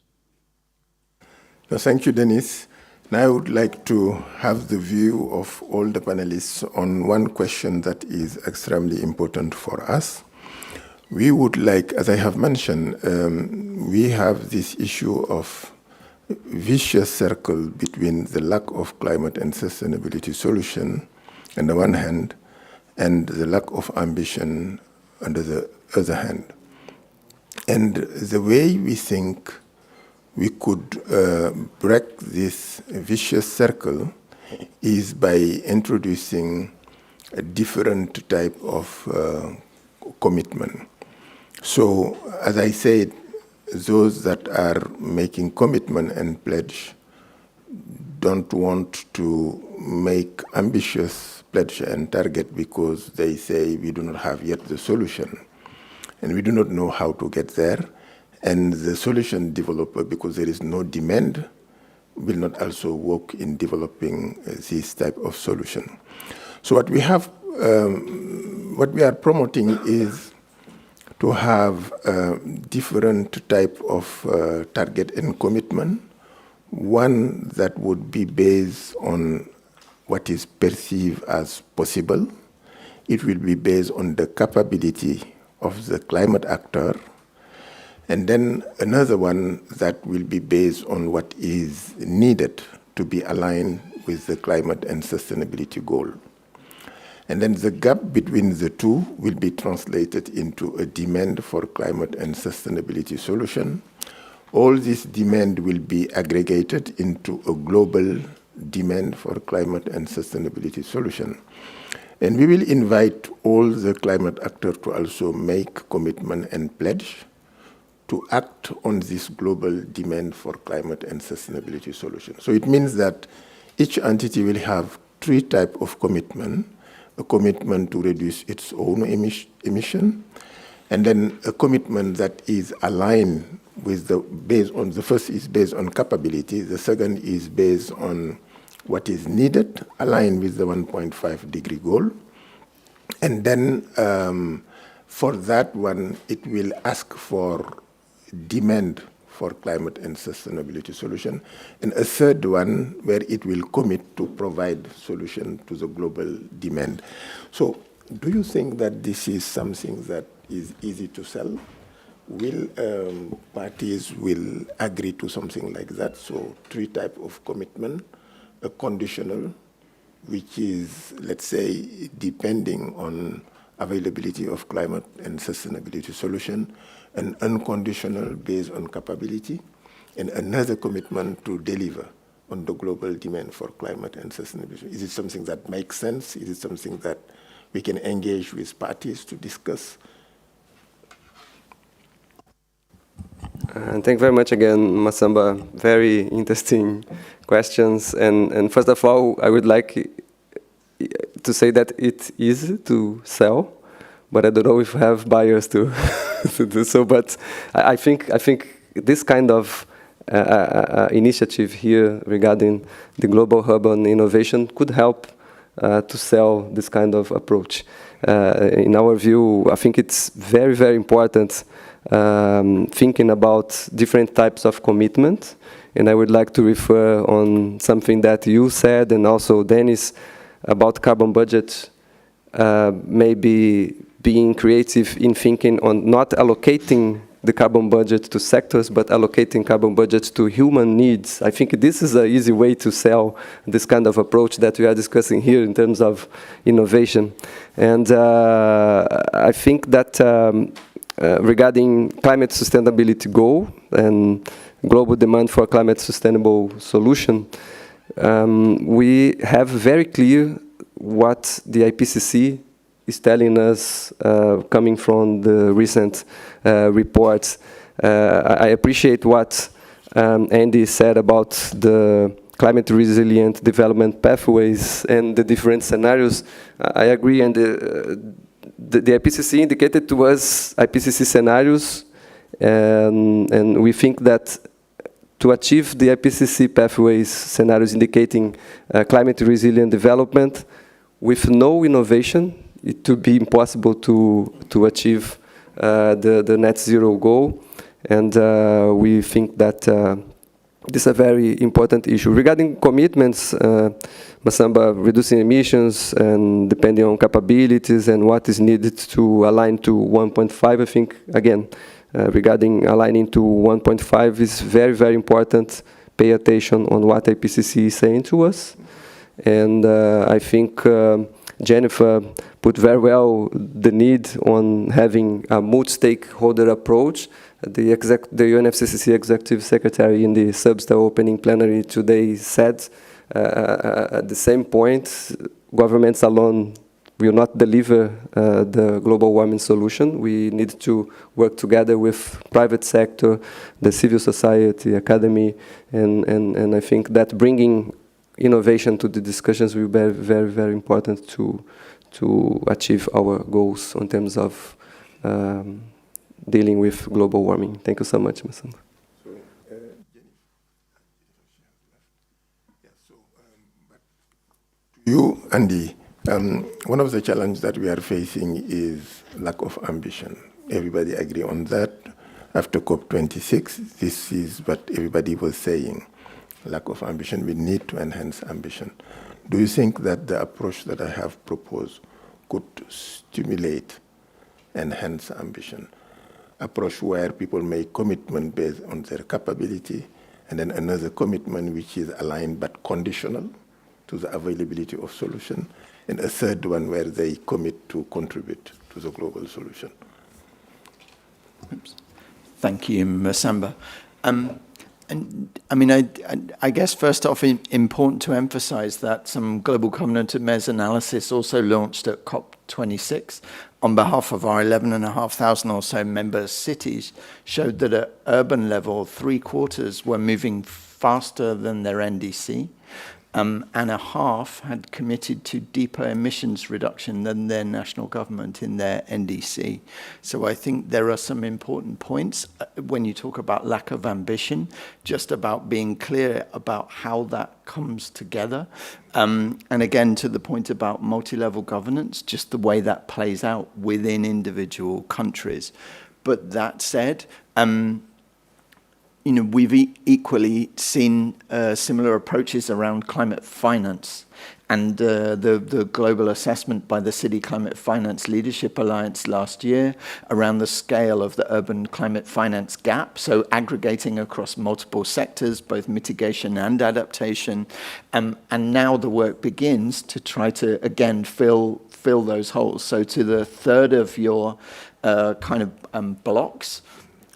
No, thank you, Dennis. Now I would like to have the view of all the panelists on one question that is extremely important for us. We would like, as I have mentioned, we have this issue of vicious circle between the lack of climate and sustainability solution on the one hand, and the lack of ambition on the other hand. And the way we think we could break this vicious circle is by introducing a different type of commitment. So, as I said, those that are making commitment and pledge don't want to make ambitious pledge and target because they say we do not have yet the solution and we do not know how to get there. And the solution developer, because there is no demand, will not also work in developing this type of solution. So what we have, what we are promoting is to have different type of target and commitment. One that would be based on what is perceived as possible. It will be based on the capability of the climate actor. And then another one that will be based on what is needed to be aligned with the climate and sustainability goal. And then the gap between the two will be translated into a demand for climate and sustainability solution. All this demand will be aggregated into a global demand for climate and sustainability solution. And we will invite all the climate actors to also make commitment and pledge to act on this global demand for climate and sustainability solution. So it means that each entity will have 3 types of commitment: a commitment to reduce its own emission, and then a commitment that is aligned with the first is based on capability, the second is based on what is needed, aligned with the 1.5 degree goal. And then for that one, it will ask for demand for climate and sustainability solution, and a third one where it will commit to provide solution to the global demand. So do you think that this is something that is easy to sell? Will parties will agree to something like that? So 3 types of commitment: a conditional, which is, let's say, depending on availability of climate and sustainability solution, an unconditional based on capability, and another commitment to deliver on the global demand for climate and sustainability. Is it something that makes sense? Is it something that we can engage with parties to discuss? And thank you very much again, Masamba. Very interesting questions. And first of all, I would like to say that it's easy to sell, but I don't know if we have buyers to, to do so. But I think this kind of initiative here regarding the global hub on innovation could help to sell this kind of approach. In our view, I think it's very, very important thinking about different types of commitment. And I would like to refer on something that you said and also Dennis about carbon budget, maybe being creative in thinking on not allocating the carbon budget to sectors, but allocating carbon budget to human needs. I think this is an easy way to sell this kind of approach that we are discussing here in terms of innovation. And I think that regarding climate sustainability goal and global demand for a climate sustainable solution, we have very clear what the IPCC is telling us coming from the recent reports. I appreciate what Andy said about the climate resilient development pathways and the different scenarios. I agree, and the IPCC indicated to us IPCC scenarios, and we think that to achieve the IPCC pathways scenarios indicating climate resilient development with no innovation, it would be impossible to achieve the net zero goal. And we think that this is a very important issue. Regarding commitments, Masamba, reducing emissions and depending on capabilities and what is needed to align to 1.5, I think, again, regarding aligning to 1.5 is very, very important. Pay attention on what IPCC is saying to us. And I think Jennifer put very well the need on having a multi-stakeholder approach. The UNFCCC Executive Secretary in the Substa opening plenary today said at the same point, governments alone will not deliver the global warming solution. We need to work together with private sector, the civil society, academy, and I think that bringing innovation to the discussions will be very, very important to achieve our goals in terms of dealing with global warming. Thank you so much, Masamba. You, Andy, one of the challenges that we are facing is lack of ambition. Everybody agree on that. After COP26, this is what everybody was saying. Lack of ambition, we need to enhance ambition. Do you think that the approach that I have proposed could stimulate, enhance ambition? Approach where people make commitment based on their capability, and then another commitment which is aligned but conditional to the availability of solution, and a third one where they commit to contribute to the global solution. Oops. Thank you, Masamba. And I mean, I guess first off, important to emphasize that some global covenant of measures analysis also launched at COP26 on behalf of our 11,500 or so member cities showed that at urban level, 3/4 were moving faster than their NDC, and a half had committed to deeper emissions reduction than their national government in their NDC. So I think there are some important points when you talk about lack of ambition, just about being clear about how that comes together. And again, to the point about multi-level governance, just the way that plays out within individual countries. But that said, you know, we've equally seen similar approaches around climate finance, and the global assessment by the City Climate Finance Leadership Alliance last year around the scale of the urban climate finance gap, so aggregating across multiple sectors, both mitigation and adaptation, and now the work begins to try to, again, fill those holes. So to the third of your kind of blocks,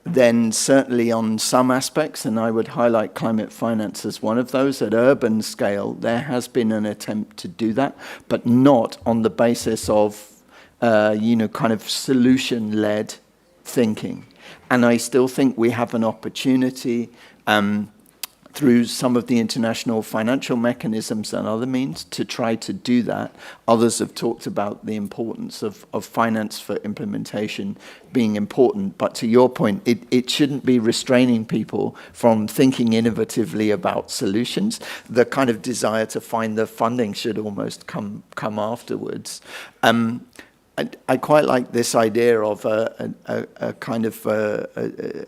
then certainly on some aspects, and I would highlight climate finance as one of those, at urban scale, there has been an attempt to do that, but not on the basis of, you know, kind of solution-led thinking. And I still think we have an opportunity through some of the international financial mechanisms and other means to try to do that. Others have talked about the importance of finance for implementation being important, but to your point, it shouldn't be restraining people from thinking innovatively about solutions. The kind of desire to find the funding should almost come afterwards. I quite like this idea of a kind of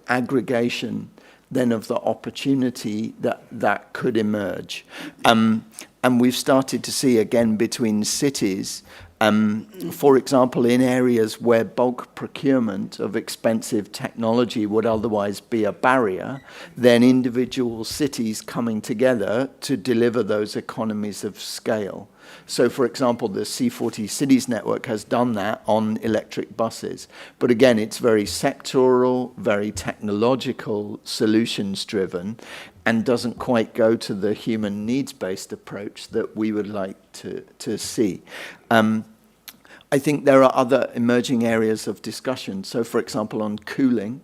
aggregation then of the opportunity that could emerge. And we've started to see, again, between cities, for example, in areas where bulk procurement of expensive technology would otherwise be a barrier, then individual cities coming together to deliver those economies of scale. So, for example, the C40 Cities Network has done that on electric buses. But again, it's very sectoral, very technological, solutions-driven, and doesn't quite go to the human needs-based approach that we would like to see. I think there are other emerging areas of discussion. So, for example, on cooling,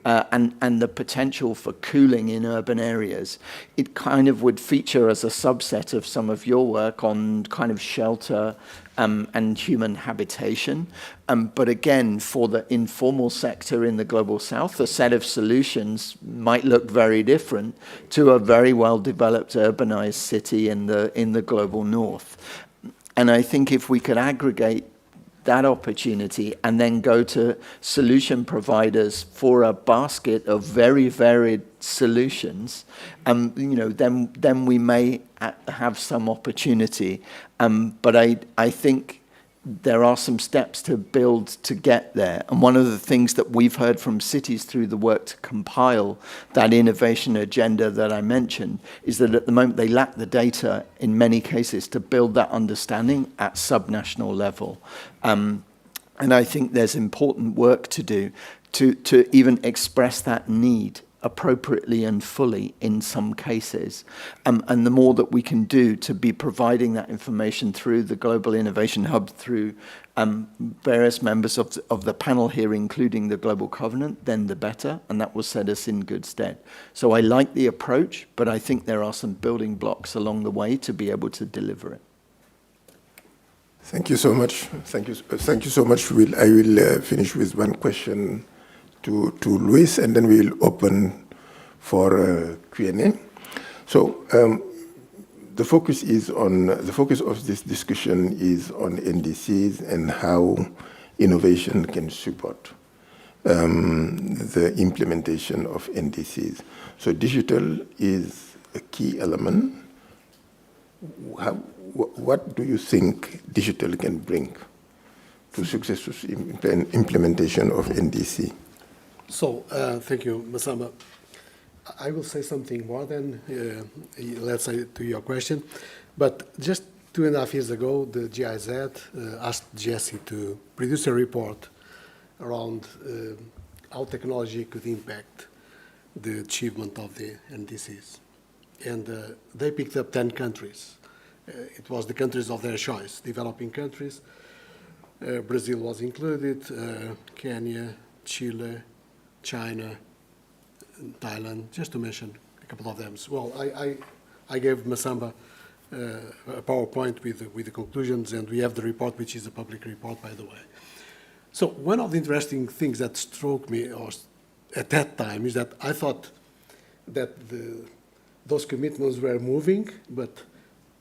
and the potential for cooling in urban areas. It kind of would feature as a subset of some of your work on kind of shelter and human habitation. But again, for the informal sector in the Global South, a set of solutions might look very different to a very well-developed urbanized city in the Global North. And I think if we could aggregate that opportunity and then go to solution providers for a basket of very varied solutions, then we may have some opportunity. But I think there are some steps to build to get there. And one of the things that we've heard from cities through the work to compile that innovation agenda that I mentioned is that at the moment they lack the data in many cases to build that understanding at subnational level. And I think there's important work to do to even express that need appropriately and fully in some cases. And the more that we can do to be providing that information through the Global Innovation Hub, through various members of the panel here, including the Global Covenant, then the better, and that will set us in good stead. So I like the approach, but I think there are some building blocks along the way to be able to deliver it. Thank you so much. Thank you so much. I will finish with one question to Luis, and then we'll open for Q&A. So the focus of this discussion is on NDCs and how innovation can support the implementation of NDCs. So digital is a key element. What do you think digital can bring to successful implementation of NDC? So, thank you, Masamba. I will say something more than, let's say, to your question. But just 2.5 years ago, the GIZ asked GeSI to produce a report around how technology could impact the achievement of the NDCs. And they picked up 10 countries. It was the countries of their choice, developing countries. Brazil was included, Kenya, Chile, China, Thailand, just to mention a couple of them. Well, I gave Masamba a PowerPoint with the conclusions, and we have the report, which is a public report, by the way. So one of the interesting things that struck me at that time is that I thought that those commitments were moving, but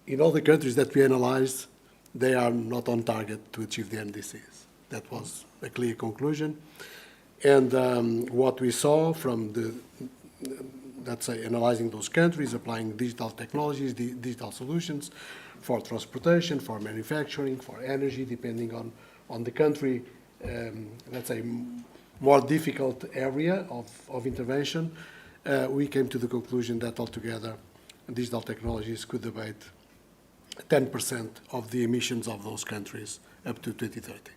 in all the countries that we analyzed, they are not on target to achieve the NDCs. That was a clear conclusion. And what we saw from let's say, analyzing those countries, applying digital technologies, digital solutions for transportation, for manufacturing, for energy, depending on the country, let's say, more difficult area of intervention, we came to the conclusion that altogether digital technologies could abate 10% of the emissions of those countries up to 2030.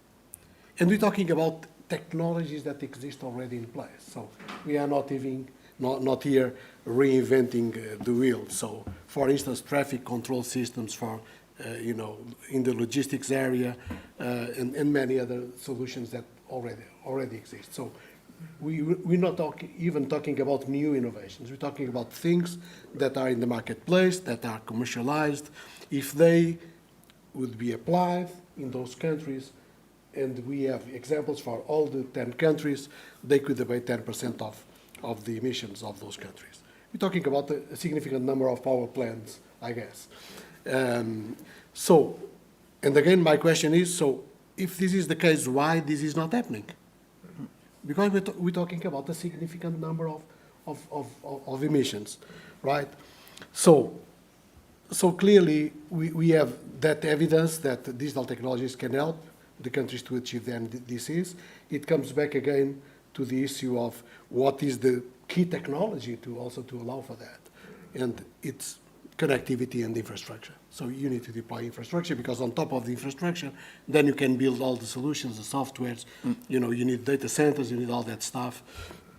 And we're talking about technologies that exist already in place. So we are not here reinventing the wheel. So, for instance, traffic control systems for, in the logistics area, and many other solutions that already exist. So We're not even talking about new innovations. We're talking about things that are in the marketplace, that are commercialized. If they would be applied in those countries, and we have examples for all the 10 countries, they could abate 10% of the emissions of those countries. We're talking about a significant number of power plants, I guess. So, and again, my question is, so if this is the case, why this is not happening? Because we're talking about a significant number of emissions, right? So clearly, we have that evidence that digital technologies can help the countries to achieve the NDCs. It comes back again to the issue of what is the key technology to allow for that. And it's connectivity and infrastructure. So you need to deploy infrastructure, because on top of the infrastructure, then you can build all the solutions, the softwares. You know, you need data centers, you need all that stuff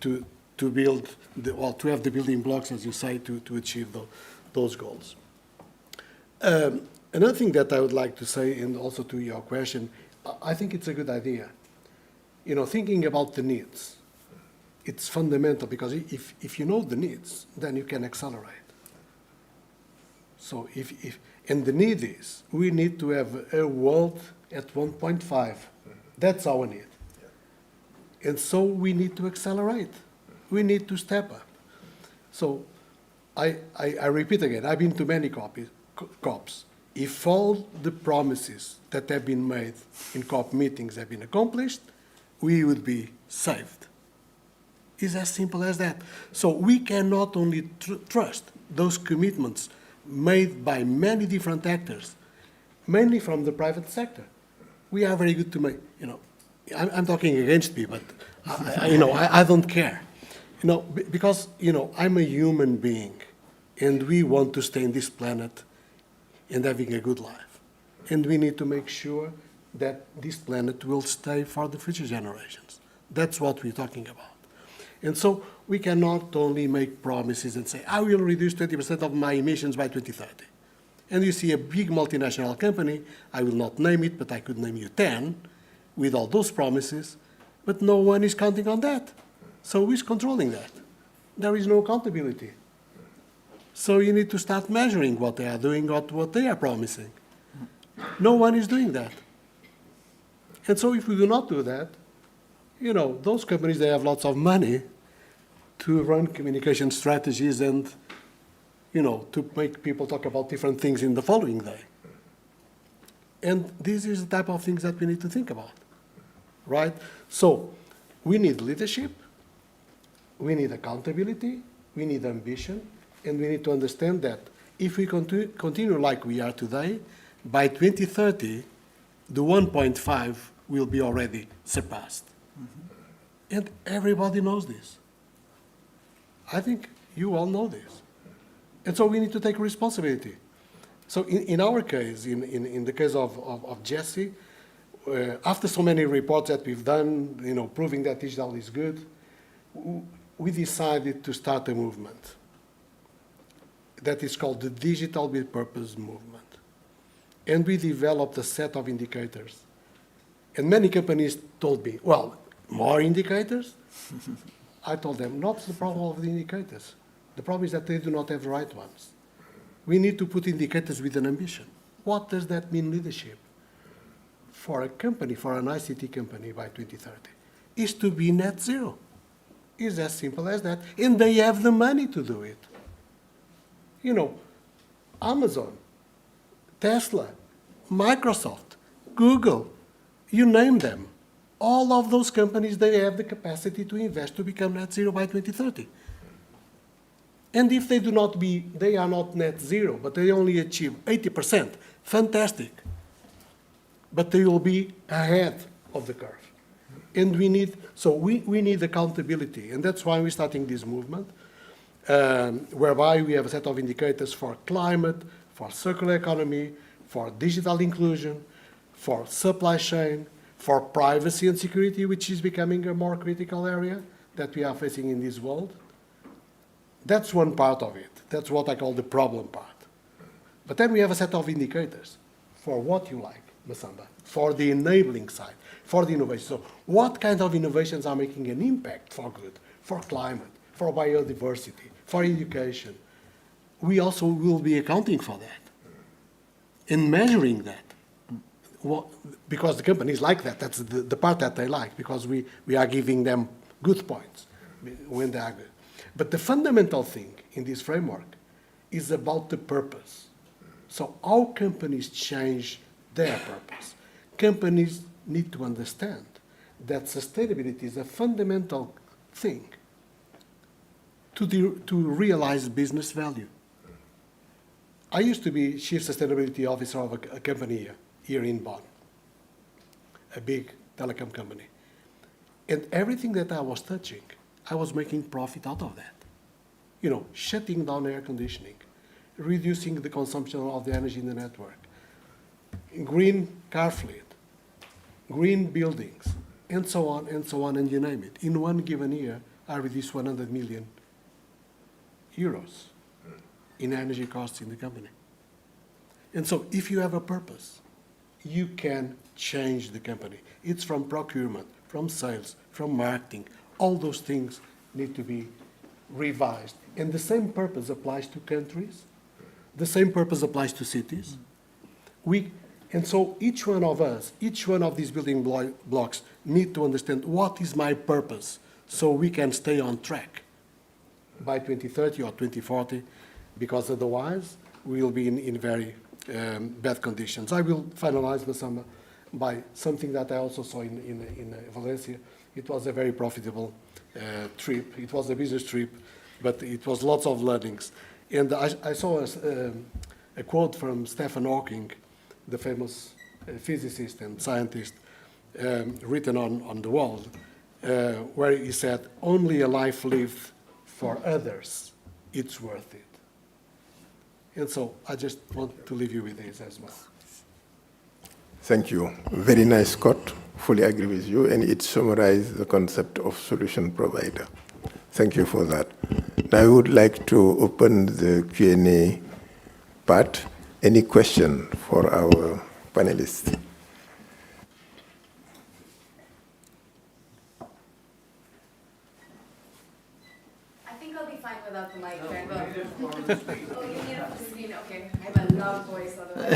to build, to have the building blocks, as you say, to achieve those goals. Another thing that I would like to say, and also to your question, I think it's a good idea. You know, thinking about the needs, it's fundamental, because if you know the needs, then you can accelerate. So and the need is, we need to have a world at 1.5. That's our need. And so we need to accelerate. We need to step up. So I repeat again, I've been to many COPs. If all the promises that have been made in COP meetings have been accomplished, we would be saved. It's as simple as that. So we cannot only trust those commitments made by many different actors, mainly from the private sector. We are very good to make, you know, I'm talking against me, but I don't care. You know, because, you know, I'm a human being, and we want to stay in this planet and having a good life. And we need to make sure that this planet will stay for the future generations. That's what we're talking about. And so we cannot only make promises and say, I will reduce 20% of my emissions by 2030. And you see a big multinational company, I will not name it, but I could name you 10, with all those promises, but no one is counting on that. So who is controlling that? There is no accountability. So you need to start measuring what they are doing, what they are promising. No one is doing that. And so if we do not do that, you know, those companies, they have lots of money to run communication strategies and, you know, to make people talk about different things in the following day. And this is the type of things that we need to think about, right? So we need leadership, we need accountability, we need ambition, and we need to understand that if we continue like we are today, by 2030, the 1.5 will be already surpassed. Mm-hmm. And everybody knows this. I think you all know this. And so we need to take responsibility. So in our case, in the case of GeSI, after so many reports that we've done, you know, proving that digital is good, we decided to start a movement that is called the Digital with Purpose movement. And we developed a set of indicators. And many companies told me, well, more indicators? I told them, not the problem of the indicators. The problem is that they do not have the right ones. We need to put indicators with an ambition. What does that mean, leadership? For a company, for an ICT company by 2030, is to be net zero. It's as simple as that. And they have the money to do it. You know, Amazon, Tesla, Microsoft, Google, you name them. All of those companies, they have the capacity to invest to become net zero by 2030. And if they they are not net zero, but they only achieve 80%, fantastic. But they will be ahead of the curve. And we need accountability. And that's why we're starting this movement, whereby we have a set of indicators for climate, for circular economy, for digital inclusion, for supply chain, for privacy and security, which is becoming a more critical area that we are facing in this world. That's one part of it. That's what I call the problem part. But then we have a set of indicators for what you like, Masamba, for the enabling side, for the innovation. So what kind of innovations are making an impact for good, for climate, for biodiversity, for education? We also will be accounting for that and measuring that. Well, because the companies like that. That's the part that they like, because we are giving them good points when they are good. But the fundamental thing in this framework is about the purpose. So how companies change their purpose. Companies need to understand that sustainability is a fundamental thing to realize business value. I used to be Chief Sustainability Officer of a company here in Bonn, a big telecom company. And everything that I was touching, I was making profit out of that. You know, shutting down air conditioning, reducing the consumption of the energy in the network, green car fleet, green buildings, and so on, and you name it. In one given year, I reduced 100 million euros in energy costs in the company. And so if you have a purpose, you can change the company. It's from procurement, from sales, from marketing. All those things need to be revised. And the same purpose applies to countries. The same purpose applies to cities. And so each one of us, each one of these building blocks need to understand what is my purpose so we can stay on track by 2030 or 2040, because otherwise we will be in very bad conditions. I will finalize the summer by something that I also saw in Valencia. It was a very profitable trip. It was a business trip, but it was lots of learnings. And I saw a quote from Stephen Hawking, the famous physicist and scientist, written on the wall, where he said, "Only a life lived for others, it's worth it." And so I just want to leave you with this as well. Thank you. Very nice quote. Fully agree with you, and it summarizes the concept of solution provider. Thank you for that. Now I would like to open the Q&A part. Any question for our panelists? I think I'll be fine without the mic. Oh, you need it for the screen. Okay, I have a loud voice otherwise.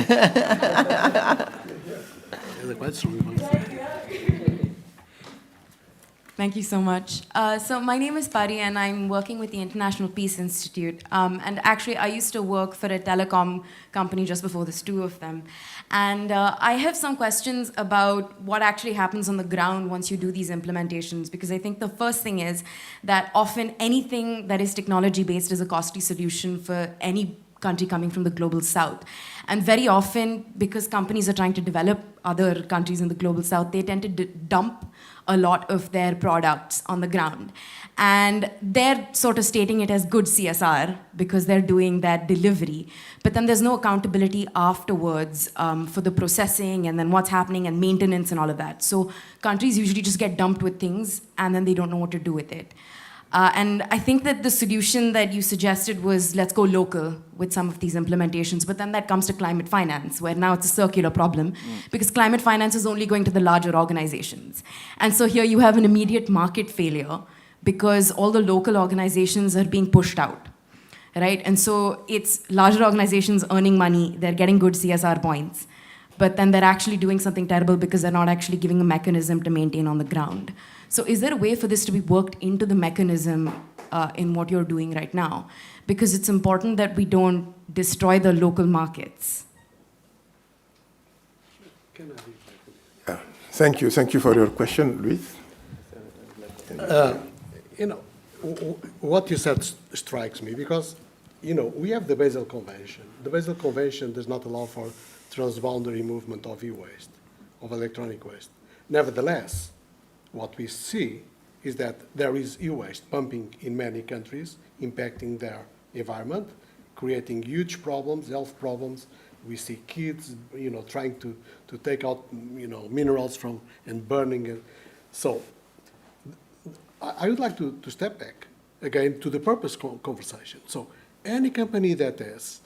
Thank you so much. So my name is Pari, and I'm working with the International Peace Institute. And actually, I used to work for a telecom company just before this, two of them. And I have some questions about what actually happens on the ground once you do these implementations, because I think the first thing is that often anything that is technology-based is a costly solution for any country coming from the global south. And very often, because companies are trying to develop other countries in the global south, they tend to dump a lot of their products on the ground. And they're sort of stating it as good CSR because they're doing that delivery. But then there's no accountability afterwards for the processing and then what's happening and maintenance and all of that. So countries usually just get dumped with things and then they don't know what to do with it. And I think that the solution that you suggested was let's go local with some of these implementations, but then that comes to climate finance, where now it's a circular problem, because climate finance is only going to the larger organizations. And so here you have an immediate market failure because all the local organizations are being pushed out, right? And so it's larger organizations earning money, they're getting good CSR points, but then they're actually doing something terrible because they're not actually giving a mechanism to maintain on the ground. So is there a way for this to be worked into the mechanism in what you're doing right now? Because it's important that we don't destroy the local markets. Yeah. Thank you. Thank you for your question, Luis. What you said strikes me because, we have the Basel Convention. The Basel Convention does not allow for transboundary movement of e-waste, of electronic waste. Nevertheless, what we see is that there is e-waste pumping in many countries, impacting their environment, creating huge problems, health problems. We see kids, trying to take out, minerals from and burning it. So I would like to step back again to the purpose conversation. So any company that has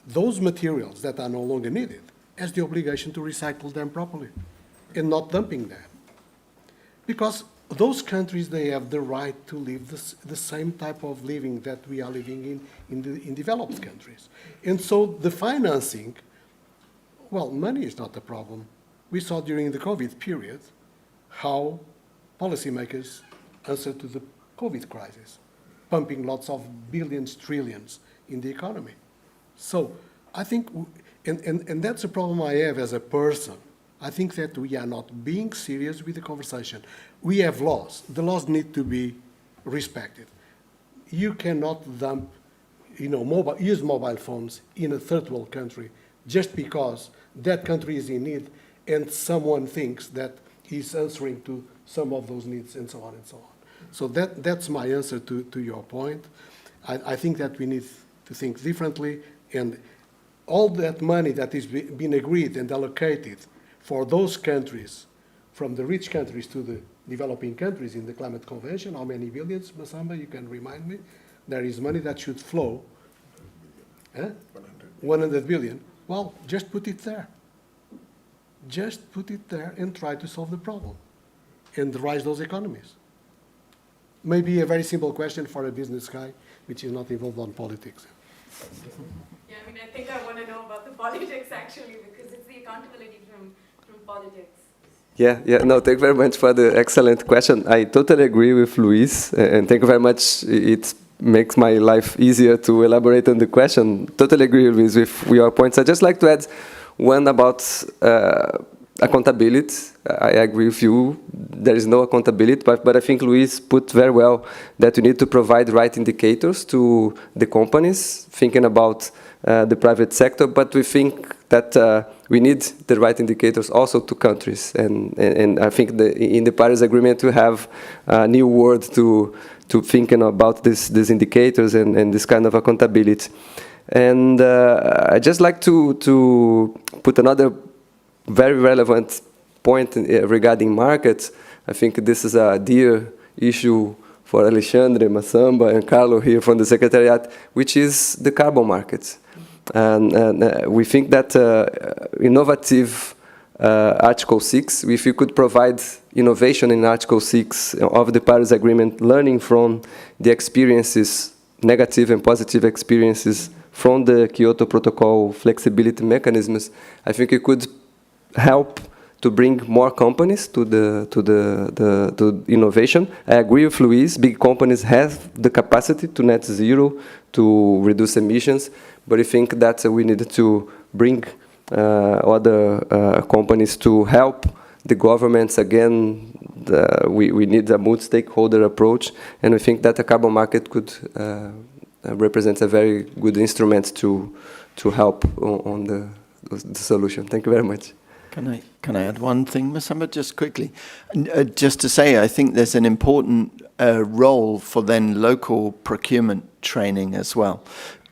those materials that are no longer needed has the obligation to recycle them properly. and not dumping them. Because those countries, they have the right to live the same type of living that we are living in developed countries. And so the financing, well, money is not the problem. We saw during the COVID period how policymakers answered to the COVID crisis, pumping lots of billions, trillions in the economy. So I think, and that's a problem I have as a person. I think that we are not being serious with the conversation. We have laws. The laws need to be respected. You cannot dump, use mobile phones in a third world country just because that country is in need and someone thinks that he's answering to some of those needs and so on and so on. So that's my answer to your point. I think that we need to think differently, and all that money that is being agreed and allocated for those countries, from the rich countries to the developing countries in the Climate Convention, how many billions, Masamba, you can remind me? There is money that should flow. 100 billion. Well, just put it there. Just put it there and try to solve the problem and rise those economies. Maybe a very simple question for a business guy, which is not involved on politics. Yeah, I mean, I think I want to know about the politics actually, because it's the accountability from politics. Yeah, no, thank you very much for the excellent question. I totally agree with Luis, and thank you very much. It makes my life easier to elaborate on the question. Totally agree, Luis, with your points. I'd just like to add one about accountability. I agree with you. There is no accountability, but I think Luis put very well that we need to provide right indicators to the companies, thinking about the private sector, but we think that we need the right indicators also to countries. And I think in the Paris Agreement we have a new word to thinking about these indicators and this kind of accountability. And I just like to put another very relevant point regarding markets. I think this is a dear issue for Alexandre, Masamba, and Carlo here from the Secretariat, which is the carbon markets. And we think that innovative Article 6, if you could provide innovation in Article 6 of the Paris Agreement, learning from the experiences, negative and positive experiences from the Kyoto Protocol flexibility mechanisms, I think it could help to bring more companies to innovation. I agree with Luis, big companies have the capacity to net zero, to reduce emissions, but I think that we need to bring other companies to help the governments. Again, we need a multi-stakeholder approach, and we think that the carbon market could represent a very good instrument to help on the solution. Thank you very much. Can I add one thing, Masamba, just quickly? Just to say, I think there's an important role for then local procurement training as well.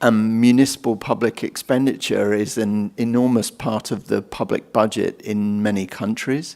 Municipal public expenditure is an enormous part of the public budget in many countries.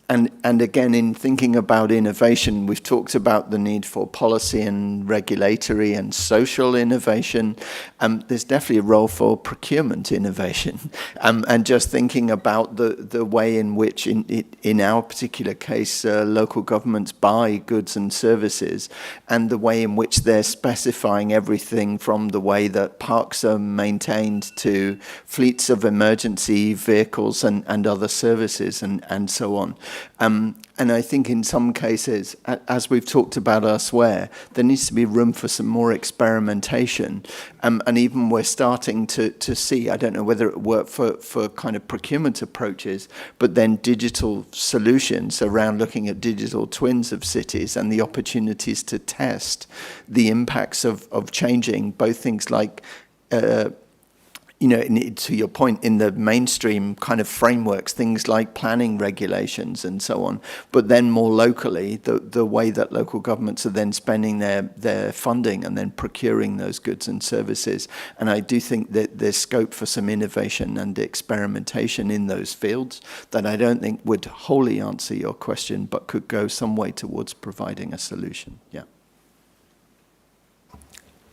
And again, in thinking about innovation, we've talked about the need for policy and regulatory and social innovation. There's definitely a role for procurement innovation. And just thinking about the way in which, in our particular case, local governments buy goods and services, and the way in which they're specifying everything from the way that parks are maintained to fleets of emergency vehicles and other services and so on. And I think in some cases, as we've talked about elsewhere, there needs to be room for some more experimentation. And even we're starting to see, I don't know whether it worked for kind of procurement approaches, but then digital solutions around looking at digital twins of cities and the opportunities to test the impacts of changing both things like to your point, in the mainstream kind of frameworks, things like planning regulations and so on, but then more locally, the way that local governments are then spending their funding and then procuring those goods and services. And I do think that there's scope for some innovation and experimentation in those fields that I don't think would wholly answer your question, but could go some way towards providing a solution. Yeah.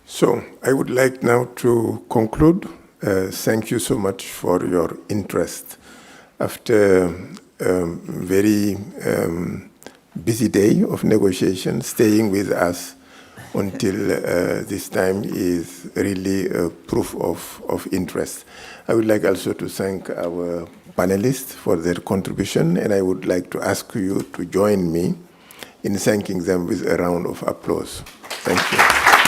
So I would like now to conclude. Thank you so much for your interest. After very busy day of negotiation. Staying with us until this time is really a proof of interest. I would like also to thank our panelists for their contribution, and I would like to ask you to join me in thanking them with a round of applause. Thank you.